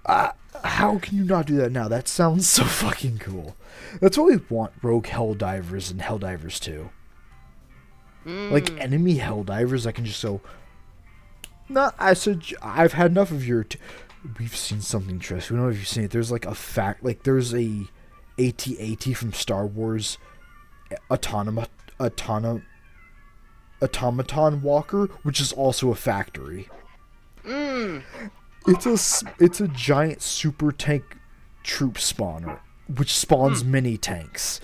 How can you not do that now? That sounds so fucking cool. That's what we want Rogue Helldivers and Helldivers 2. Like, enemy Helldivers, I can just go... No, I said, I've had enough of your... We've seen something, Trish. We don't know if you've seen it. There's like a fact... Like, there's a AT-AT from Star Wars Automaton Walker, which is also a factory. It's a giant super tank troop spawner, which spawns mini tanks.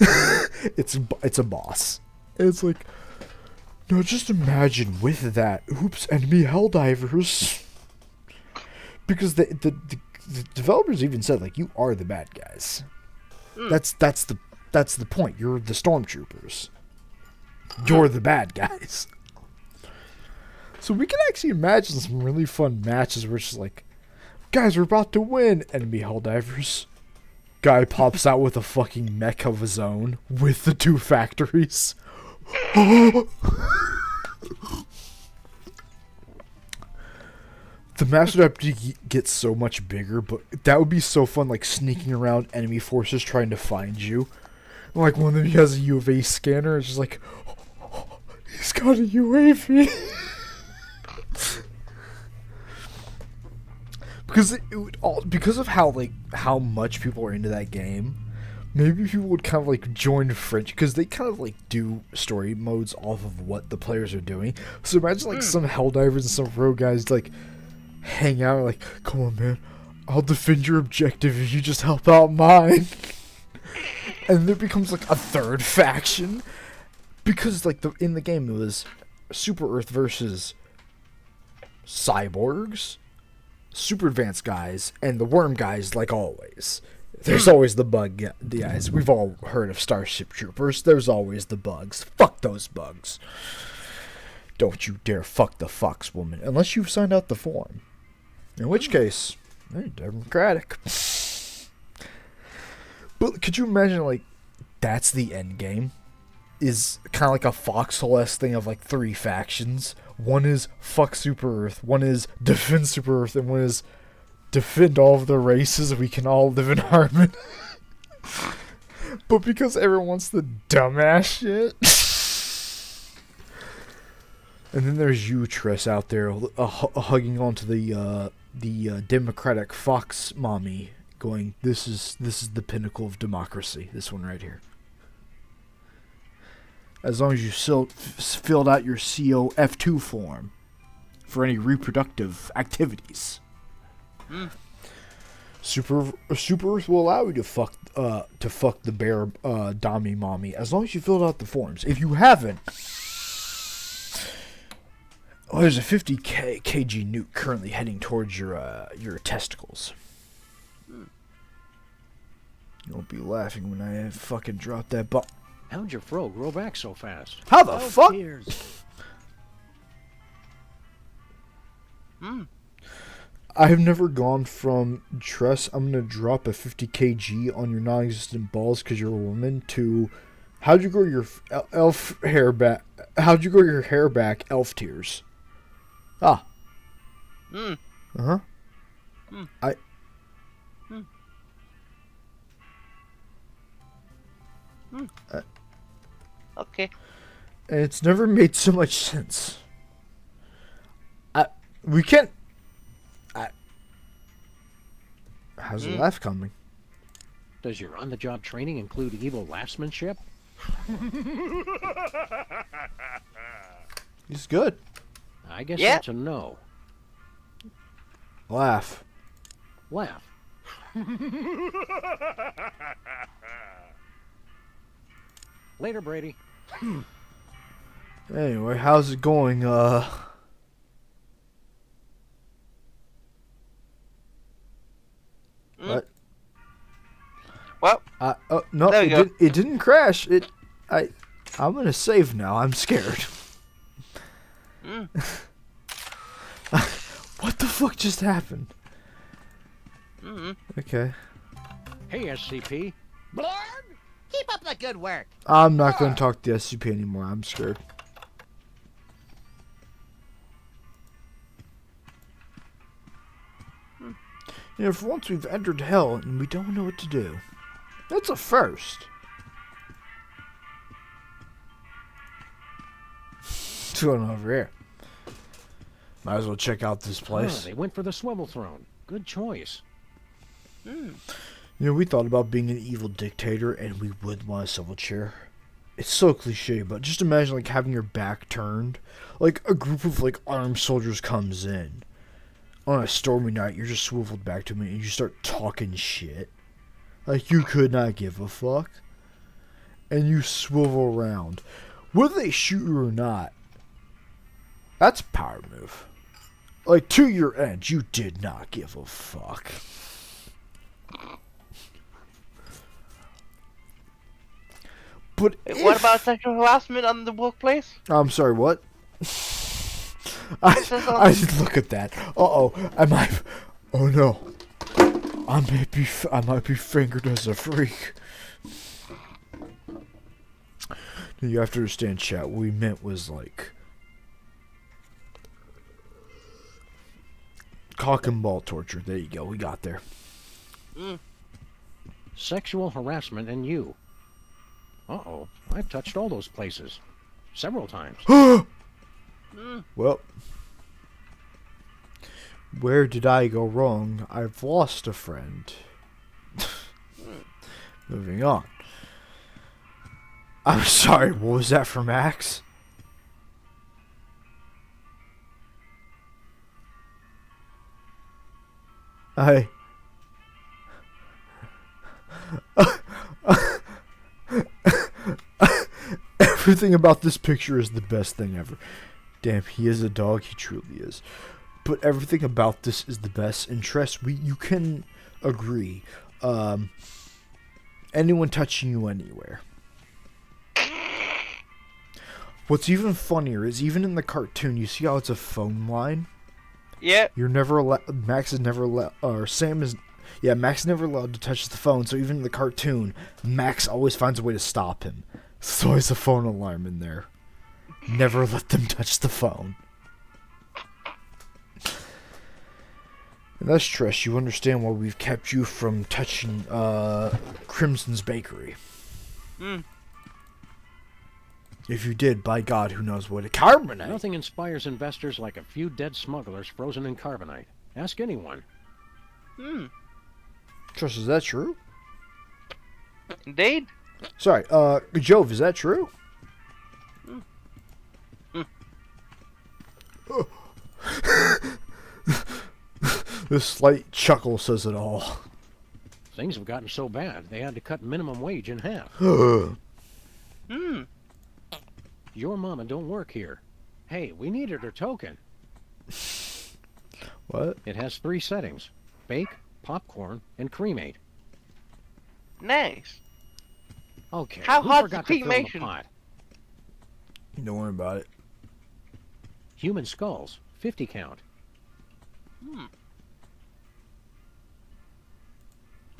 It's a boss. And it's like, no, just imagine with that, oops, enemy Helldivers. Because the developers even said, like, you are the bad guys. That's the point. You're the stormtroopers. You're the bad guys. So we can actually imagine some really fun matches where it's just like, guys, we're about to win. Enemy Helldivers. Guy pops out with a fucking mech of his own with the 2 factories. The match would have to get so much bigger, but that would be so fun, like sneaking around enemy forces trying to find you. Like one of them has a UAV scanner, it's just like, he's got a UAV. Because of how much people are into that game, maybe people would kind of like join French, because they kind of like do story modes off of what the players are doing. So imagine like some Helldivers and some Rogue guys like hang out like, come on man, I'll defend your objective if you just help out mine. And there becomes like a third faction, because like in the game it was Super Earth versus cyborgs, super advanced guys, and the worm guys, like always. There's always the bug guys. We've all heard of Starship Troopers. There's always the bugs. Fuck those bugs. Don't you dare fuck the fox woman, unless you've signed out the form. In which case, they're democratic. But could you imagine, like, that's the end game? Is kind of like a Foxhole-esque thing of like 3 factions. One is fuck Super Earth, one is defend Super Earth, and one is defend all of the races. We can all live in harmony. But because everyone wants the dumbass shit. And then there's you, Tress, out there hugging onto the democratic fox mommy, going, this is the pinnacle of democracy. This one right here. As long as you filled out your COF2 form for any reproductive activities. Super Earth will allow you to fuck the bear Dami mommy as long as you filled out the forms. If you haven't, there's a 50 kg nuke currently heading towards your testicles. You'll be laughing when I fucking drop that bomb. How'd your fro grow back so fast? How the fuck? I've never gone from Tress, I'm gonna drop a 50 kg on your non-existent balls because you're a woman, to how'd you grow your elf hair back? How'd you grow your hair back? Elf tears. Ah. Hmm. Uh huh. Hmm. I. Hmm. Hmm. Okay. And it's never made so much sense. We can't. How's the laugh coming? Does your on-the-job training include evil laughsmanship? He's good. I guess Yeah. that's a no. Laugh. Laugh. Later, Brady. Anyway, how's it going? What? Well. Oh no! There we go. It didn't crash. I'm gonna save now. I'm scared. Mm. What the fuck just happened? Mm-hmm. Okay. Hey, SCP. Blurb! Keep up the good work. I'm not gonna talk to the SCP anymore. I'm scared. You know, for once we've entered hell and we don't know what to do. That's a first. What's going on over here? Might as well check out this place. They went for the swivel throne. Good choice. Mm. You know, we thought about being an evil dictator and we would want a swivel chair. It's so cliche, but just imagine like having your back turned. Like a group of like armed soldiers comes in. On a stormy night, you're just swiveled back to me and you start talking shit. Like you could not give a fuck. And you swivel around. Whether they shoot you or not, that's a power move. Like to your end, you did not give a fuck. But What about sexual harassment on the workplace? I'm sorry, what? I did look at that. Uh-oh. Oh no. I might be fingered as a freak. You have to understand, chat. What we meant was like cock and ball torture. There you go. We got there. Mm. Sexual harassment and you. Uh-oh. I've touched all those places. Several times. Well, where did I go wrong? I've lost a friend. Moving on. I'm sorry, what was that for Max? Everything about this picture is the best thing ever. Damn, he is a dog. He truly is. But everything about this is the best. And Tress, you can agree. Anyone touching you anywhere. What's even funnier is even in the cartoon, you see how it's a phone line? Yeah. You're never allowed. Max is never allowed. Or Sam is. Yeah, Max is never allowed to touch the phone. So even in the cartoon, Max always finds a way to stop him. There's always a phone alarm in there. Never let them touch the phone. And that's Trish. You understand why we've kept you from touching Crimson's Bakery. Mm. If you did, by God, who knows what a carbonite. Nothing inspires investors like a few dead smugglers frozen in carbonite. Ask anyone. Hmm. Trish, is that true? Indeed. Sorry, Jove, is that true? This slight chuckle says it all. Things have gotten so bad, they had to cut minimum wage in half. Hmm. Your mama don't work here. Hey, we needed her token. What? It has 3 settings. Bake, popcorn, and cremate. Nice. Okay, How who hot's forgot the to fill the cremation? pot? Don't worry about it. Human skulls, 50 count. Hmm.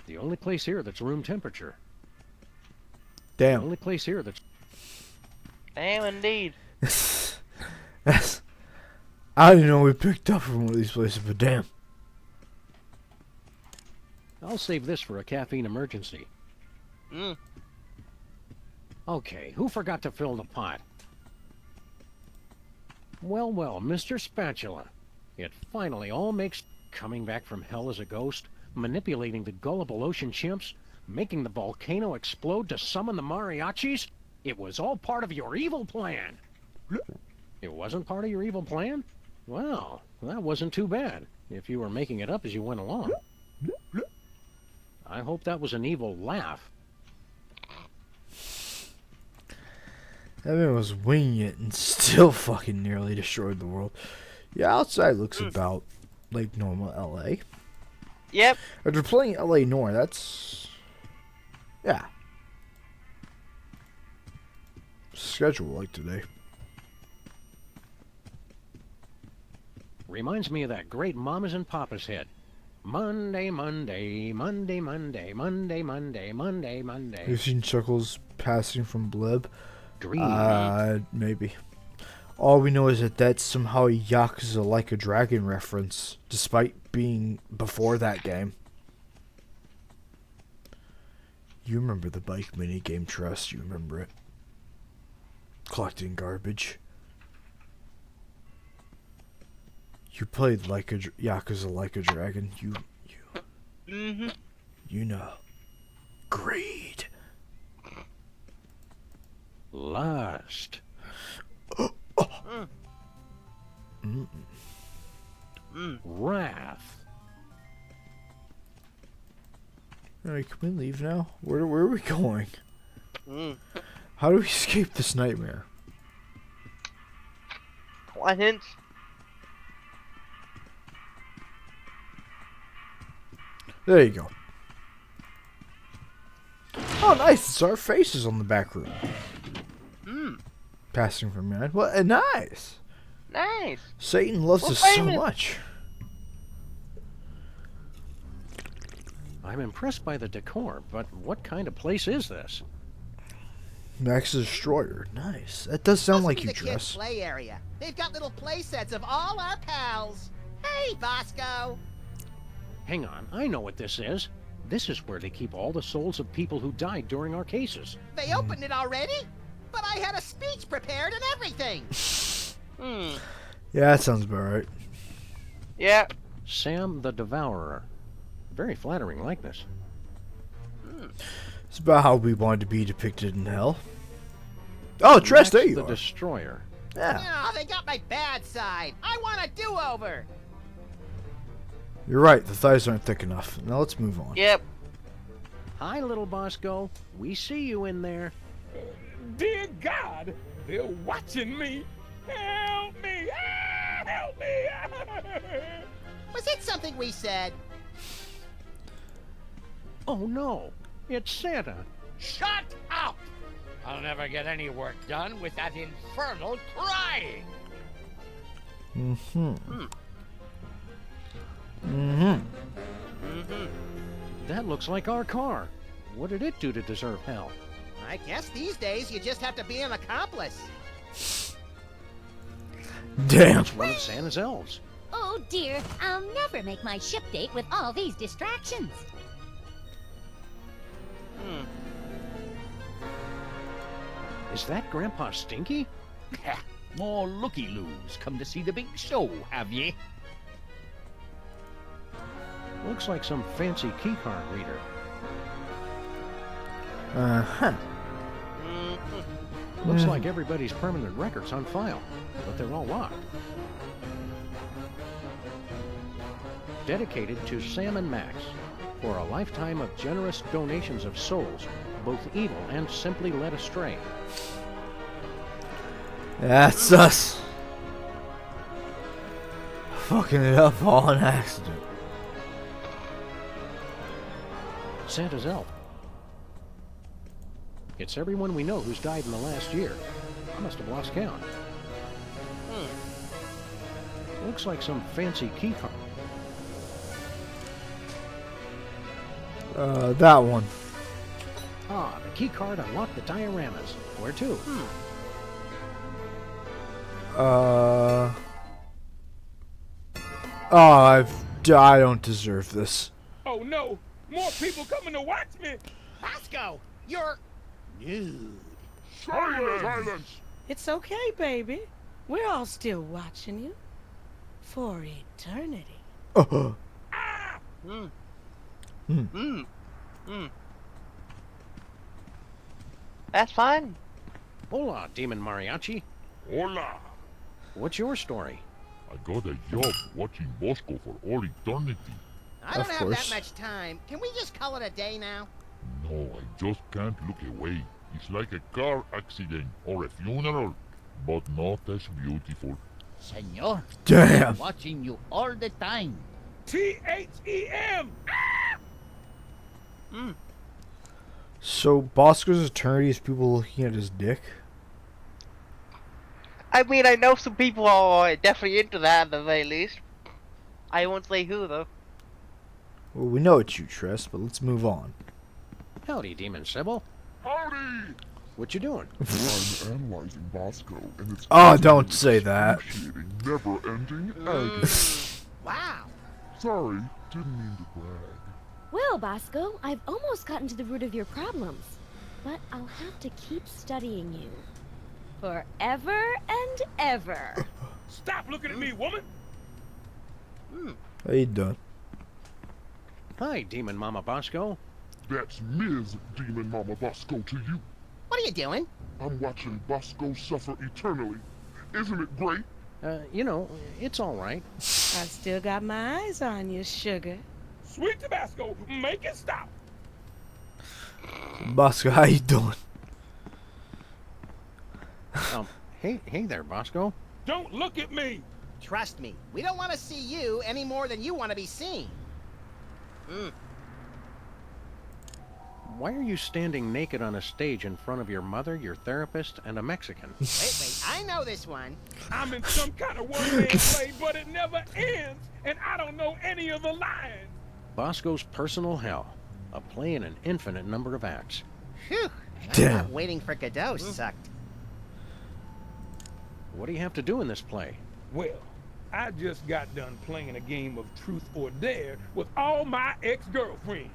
The only place here that's room temperature. Damn. The only place here that's... Damn, indeed. That's, I didn't know we picked up from one of these places, but damn. I'll save this for a caffeine emergency. Okay, who forgot to fill the pot? Well, well, Mr. Spatula. It finally all makes... Coming back from hell as a ghost, manipulating the gullible ocean chimps, making the volcano explode to summon the mariachis? It was all part of your evil plan. It wasn't part of your evil plan? Well, that wasn't too bad, if you were making it up as you went along. I hope that was an evil laugh. That man was winging it and still fucking nearly destroyed the world. Yeah, outside looks about like normal LA. Yep. If they're playing LA Noire, that's... Yeah. Schedule like today. Reminds me of that great Mamas and Papas hit. Monday, Monday, Monday, Monday, Monday, Monday, Monday, Monday. You've seen Chuckles passing from Blib? Maybe. All we know is that that's somehow a Yakuza Like a Dragon reference, despite being before that game. You remember the bike minigame, Trust? You remember it? Collecting garbage. You played like a Yakuza Like a Dragon. You know. Greed. Lust. Wrath. Alright, can we leave now? Where are we going? How do we escape this nightmare? One hint. There you go. Oh, nice. It's our faces on the back room. Passing from man. Well, nice. Nice. Satan loves us so much. I'm impressed by the decor, but what kind of place is this? Max's Destroyer. Nice. That does sound like you the kids' dress. play area. They've got little play sets of all our pals. Hey, Bosco. Hang on, I know what this is. This is where they keep all the souls of people who died during our cases. They opened it already? But I had a speech prepared and everything. Yeah, that sounds about right. Yeah. Sam the Devourer. Very flattering likeness. It's about how we wanted to be depicted in hell. Oh, Tress, there you the are. Destroyer. Yeah. Oh, they got my bad side. I want a do-over. You're right. The thighs aren't thick enough. Now let's move on. Yep. Hi, little Bosco. We see you in there. Dear God, they're watching me. Help me! Ah, help me! Was it something we said? Oh no, it's Santa. Shut up! I'll never get any work done with that infernal crying. That looks like our car. What did it do to deserve hell? I guess these days you just have to be an accomplice. Damn. It's one of Santa's elves. Oh dear, I'll never make my ship date with all these distractions. Is that Grandpa Stinky? More looky-loos come to see the big show, have ye? Looks like some fancy keycard reader. Looks like everybody's permanent records on file, but they're all locked. Dedicated to Sam and Max for a lifetime of generous donations of souls, both evil and simply led astray. That's us. Fucking it up all on accident. Santa's elf. It's everyone we know who's died in the last year. I must have lost count. Looks like some fancy keycard. That one. Ah, the key card unlocked the dioramas. Where to? Oh, I don't deserve this. Oh no! More people coming to watch me! Bosco, you're nude. Silence! It's okay, baby. We're all still watching you. For eternity. That's fine. Hola, Demon Mariachi. Hola! What's your story? I got a job watching Bosco for all eternity. I don't Of have course. that much time. Can we just call it a day now? No, I just can't look away. It's like a car accident or a funeral, but not as beautiful. Senor, Damn. I'm watching you all the time. THEM! So Bosco's eternity is people looking at his dick? I mean, I know some people are definitely into that at the very least. I won't say who, though. Well, we know it's you, Tress, but let's move on. Howdy, Demon Sybil. Howdy! What you doing? I'm analyzing Bosco, and it's Oh, don't say that. excruciating, never-ending agony. Wow. Sorry, didn't mean to brag. Well, Bosco, I've almost gotten to the root of your problems. But I'll have to keep studying you. Forever and ever. Stop looking at me, woman! How you doing? Hi, Demon Mama Bosco. That's Ms. Demon Mama Bosco to you. What are you doing? I'm watching Bosco suffer eternally. Isn't it great? You know, it's all right. I still got my eyes on you, sugar. Sweet Tabasco, make it stop! Bosco, how you doing? Hey there, Bosco. Don't look at me! Trust me, we don't want to see you any more than you want to be seen. Why are you standing naked on a stage in front of your mother, your therapist, and a Mexican? Wait, I know this one. I'm in some kind of one-man play, but it never ends, and I don't know any of the lines. Bosco's Personal Hell, a play in an infinite number of acts. Phew. I Damn. thought waiting for Godot sucked. What do you have to do in this play? Well, I just got done playing a game of Truth or Dare with all my ex-girlfriends.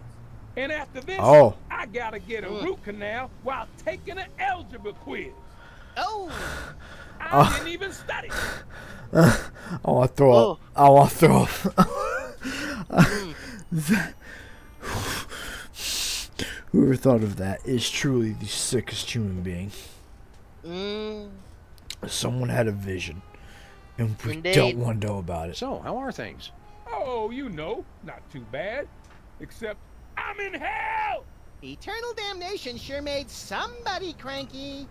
And after this, I gotta get a root canal while taking an algebra quiz. Oh! I didn't even study. I want to throw up. I want to throw up. Whoever thought of that is truly the sickest human being. Someone had a vision, and we don't want to know about it. So, how are things? Oh, you know, not too bad. Except I'm in hell! Eternal damnation sure made somebody cranky.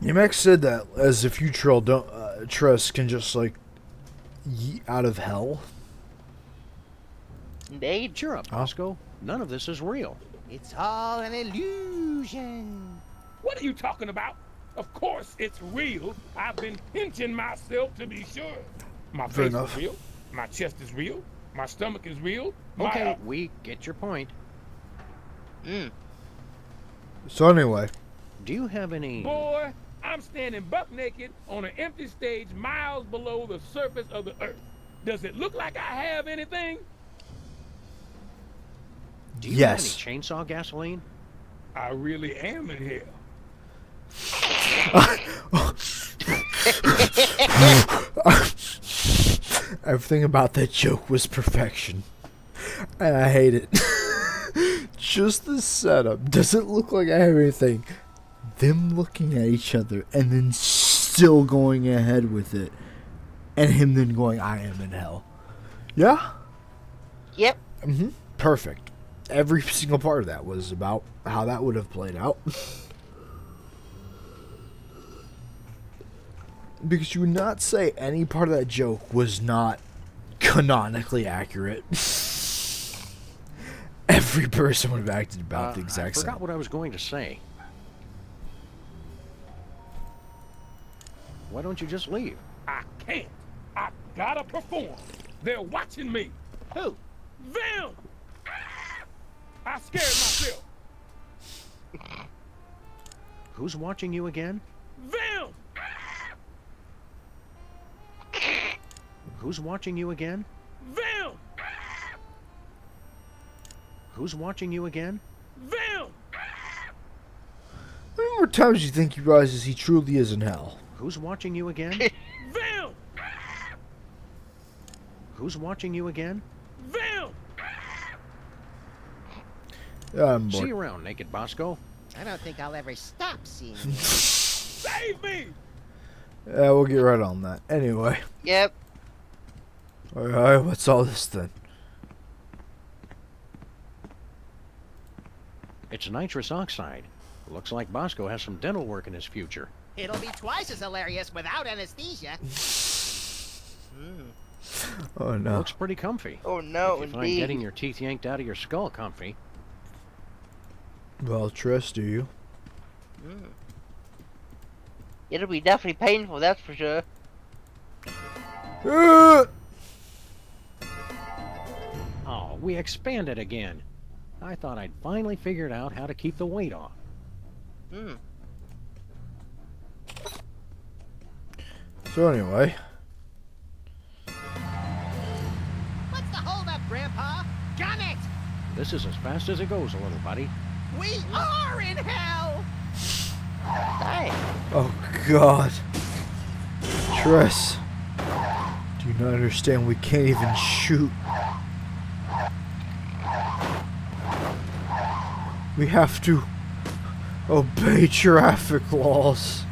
Yemek said that as if you Tress can just like yeet out of hell. Indeed. Cheer up, Bosco. None of this is real. It's all an illusion. What are you talking about? Of course it's real. I've been pinching myself to be sure. My face is real. My chest is real. My stomach is real. Okay, we get your point. So anyway. Do you have any... Boy, I'm standing buck naked on an empty stage miles below the surface of the earth. Does it look like I have anything? Do you have any chainsaw gasoline? I really am in hell. Everything about that joke was perfection. And I hate it. Just the setup. Doesn't look like I have anything. Them looking at each other and then still going ahead with it. And him then going, I am in hell. Yeah? Yep. Perfect. Every single part of that was about how that would have played out. Because you would not say any part of that joke was not canonically accurate. Every person would have acted about the exact I same. forgot what I was going to say. Why don't you just leave? I can't. I gotta perform. They're watching me. Who? Them! I scared myself. Who's watching you again? Them! Who's watching you again? Them! Who's watching you again? Them! How many more times do you think he realizes he truly is in hell? Who's watching you again? Them! Who's watching you again? Them! I'm See bored. you around, Naked Bosco. I don't think I'll ever stop seeing you. Save me! Yeah, we'll get right on that. Anyway. Yep. Alright, what's all this then? It's nitrous oxide. Looks like Bosco has some dental work in his future. It'll be twice as hilarious without anesthesia. Oh no. Looks pretty comfy. Oh no, if you find indeed. getting your teeth yanked out of your skull comfy. Well, trust do you? It'll be definitely painful, that's for sure. Oh, we expanded again. I thought I'd finally figured out how to keep the weight off. So anyway. What's the holdup, Grandpa? Gun it! This is as fast as it goes, little buddy. We are in hell! Nice. Oh God. Treas. Do you not understand we can't even shoot? We have to obey traffic laws.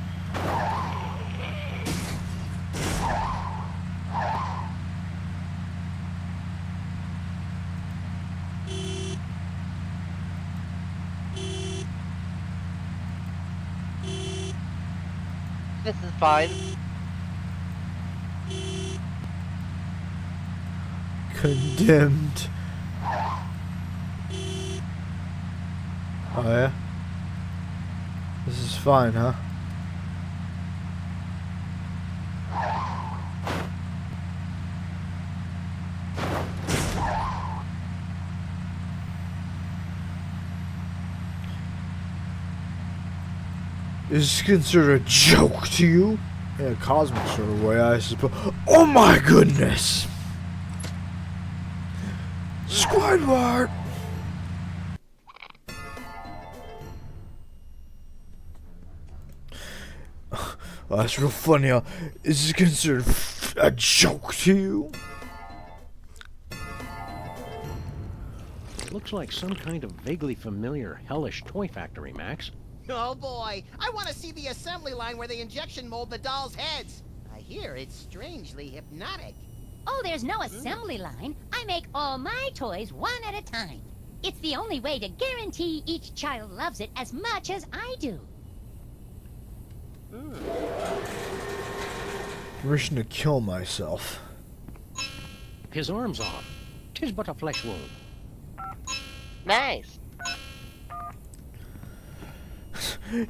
This is fine. Condemned. Oh yeah? This is fine, huh? Is this considered a joke to you? In a cosmic sort of way, I suppose. Oh my goodness! Squidward! Oh, that's real funny. Is this considered a joke to you? It looks like some kind of vaguely familiar hellish toy factory, Max. Oh boy, I want to see the assembly line where they injection mold the dolls' heads. I hear it's strangely hypnotic. Oh, there's no assembly line. I make all my toys one at a time. It's the only way to guarantee each child loves it as much as I do. Permission to kill myself. His arm's off. 'Tis but a flesh wound. Nice.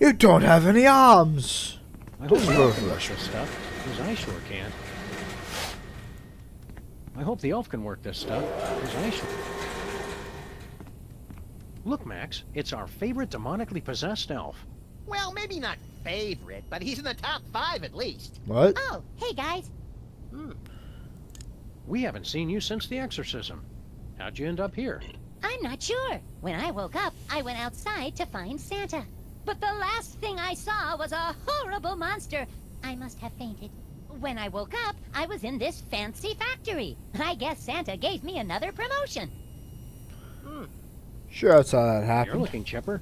You don't have any arms. I hope the elf can work this stuff, because I sure can't. I hope the elf can work this stuff, because I sure. Look, Max, it's our favorite demonically possessed elf. Well, maybe not favorite, but he's in the top 5 at least. What? Oh, hey guys. We haven't seen you since the exorcism. How'd you end up here? I'm not sure. When I woke up, I went outside to find Santa. But the last thing I saw was a horrible monster. I must have fainted. When I woke up, I was in this fancy factory. I guess Santa gave me another promotion. Sure, that's how that You're happened. looking chipper.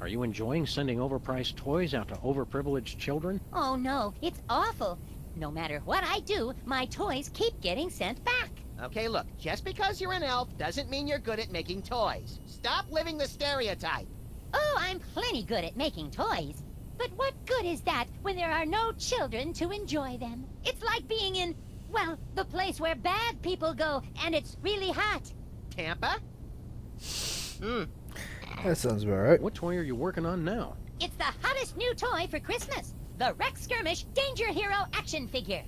Are you enjoying sending overpriced toys out to overprivileged children? Oh no, it's awful. No matter what I do, my toys keep getting sent back. Okay, look, just because you're an elf doesn't mean you're good at making toys. Stop living the stereotype. Oh, I'm plenty good at making toys. But what good is that when there are no children to enjoy them? It's like being in, well, the place where bad people go, and it's really hot. Tampa? That sounds about right. What toy are you working on now? It's the hottest new toy for Christmas. The Rex Skirmish Danger Hero action figure.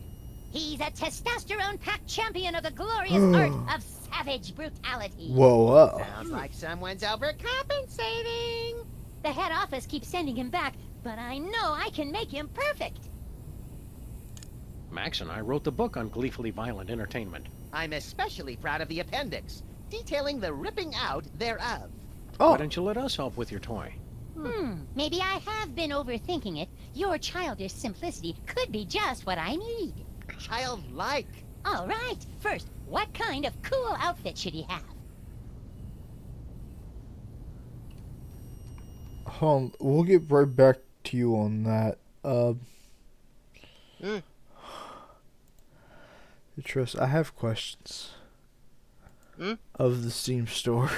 He's a testosterone-packed champion of the glorious art of savage brutality. Whoa. Sounds like someone's overcompensating. The head office keeps sending him back, but I know I can make him perfect. Max and I wrote the book on gleefully violent entertainment. I'm especially proud of the appendix, detailing the ripping out thereof. Why don't you let us help with your toy? Maybe I have been overthinking it. Your childish simplicity could be just what I need. Childlike. All right. First, what kind of cool outfit should he have? Hold on, we'll get right back to you on that. Treas, I have questions. Of the Steam store.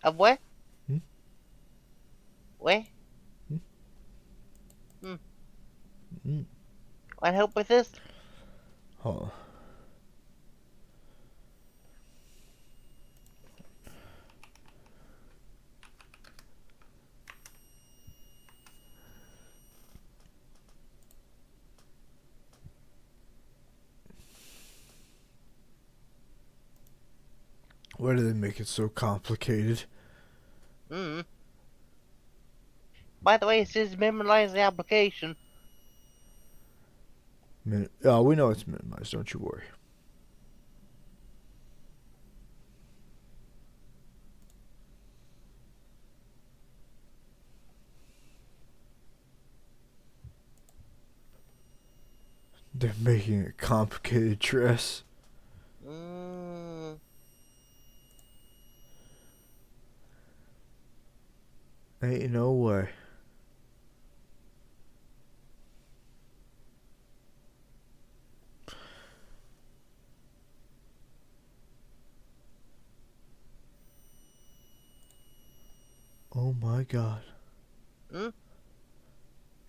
Of what? Where? Want help with this? Hold on. Why do they make it so complicated? By the way, it says memorize the application. We know it's minimized, don't you worry. They're making it complicated, Treas. Ain't no way. Oh my god.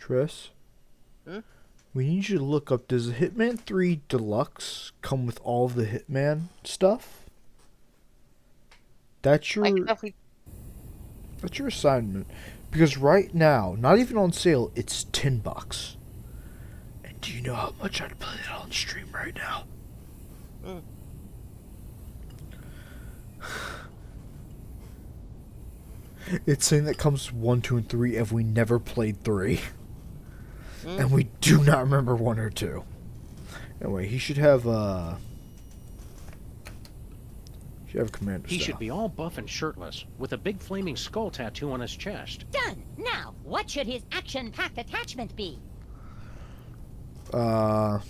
Treas? We need you to look up, does the Hitman 3 Deluxe come with all of the Hitman stuff? That's your assignment. Because right now, not even on sale, it's $10. And do you know how much I'd play it on stream right now? It's saying that comes 1, 2, and 3 if we never played 3. And we do not remember 1 or 2. Anyway, he should have commander He style. should be all buff and shirtless, with a big flaming skull tattoo on his chest. Done. Now, what should his action-packed attachment be? A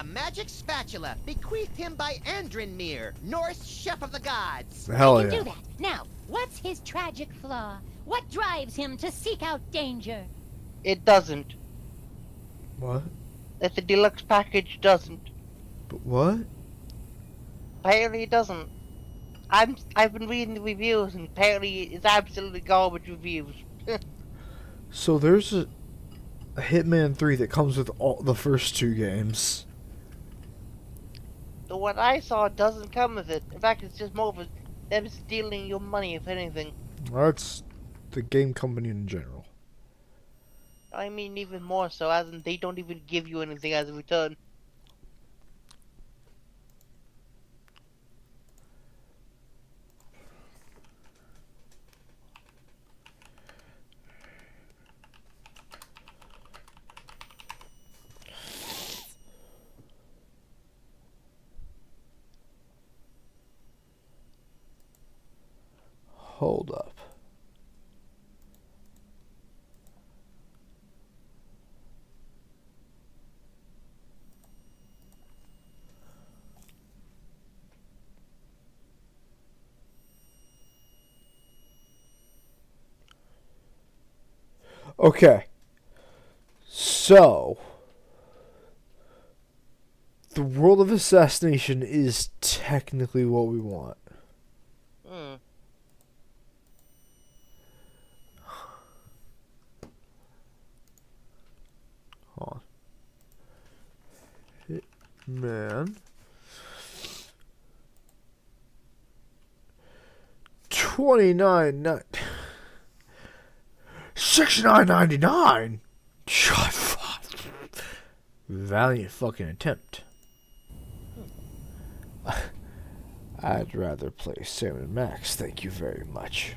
magic spatula bequeathed him by Andrinmir, Norse chef of the gods. Hell I can yeah. do that. Now, what's his tragic flaw? What drives him to seek out danger? It doesn't. What? That the deluxe package doesn't. But what? Apparently it doesn't. I've been reading the reviews and apparently it's absolutely garbage reviews. So there's a Hitman 3 that comes with all the first 2 games. So what I saw doesn't come with it. In fact, it's just more of them stealing your money, if anything. That's the game company in general. I mean, even more so, as in they don't even give you anything as a return. Hold up. Okay. So, the world of assassination is technically what we want. Hold on. man. 29 $69.99. Valiant fucking attempt. I'd rather play Sam and Max, thank you very much.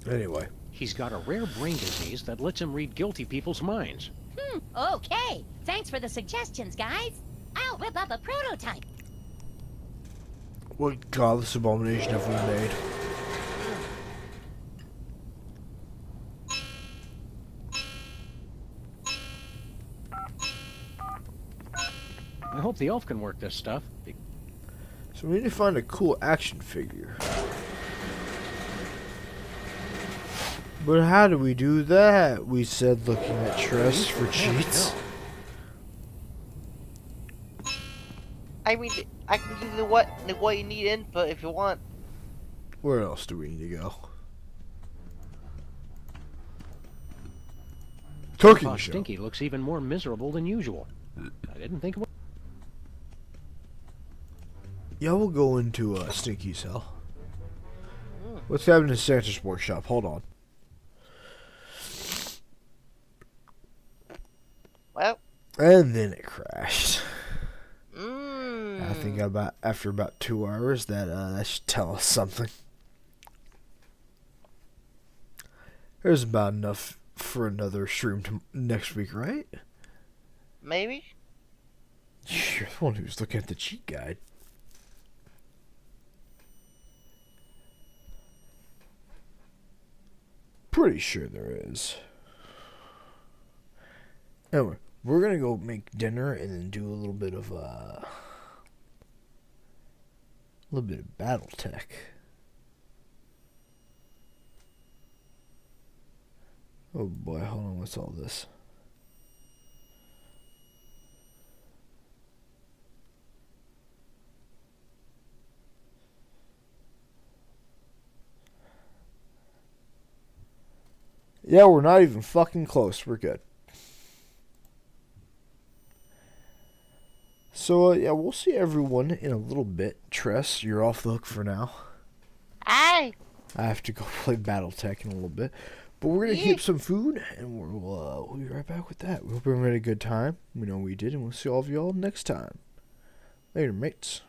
Anyway. He's got a rare brain disease that lets him read guilty people's minds. Okay. Thanks for the suggestions, guys. I'll whip up a prototype. What godless abomination have we made? I hope the elf can work this stuff. So we need to find a cool action figure. But how do we do that? We said looking at Treas for cheats. I mean, I can give you what you need input if you want. Where else do we need to go? Cooking show. Stinky looks even more miserable than usual. I didn't think it would. Yeah, we'll go into Stinky's hell. What's happening in Santa's workshop? Hold on. Well. And then it crashed. I think after about 2 hours, that should tell us something. There's about enough for another stream next week, right? Maybe. You're the one who's looking at the cheat guide. Pretty sure there is. Anyway, we're gonna go make dinner and then do a little bit of battle tech. Oh boy, hold on, what's all this? Yeah, we're not even fucking close. We're good. So, yeah, we'll see everyone in a little bit. Treas, you're off the hook for now. Aye. I have to go play Battletech in a little bit. But we're going to keep some food, and we'll be right back with that. We hope everyone had a good time. We know we did, and we'll see all of y'all next time. Later, mates.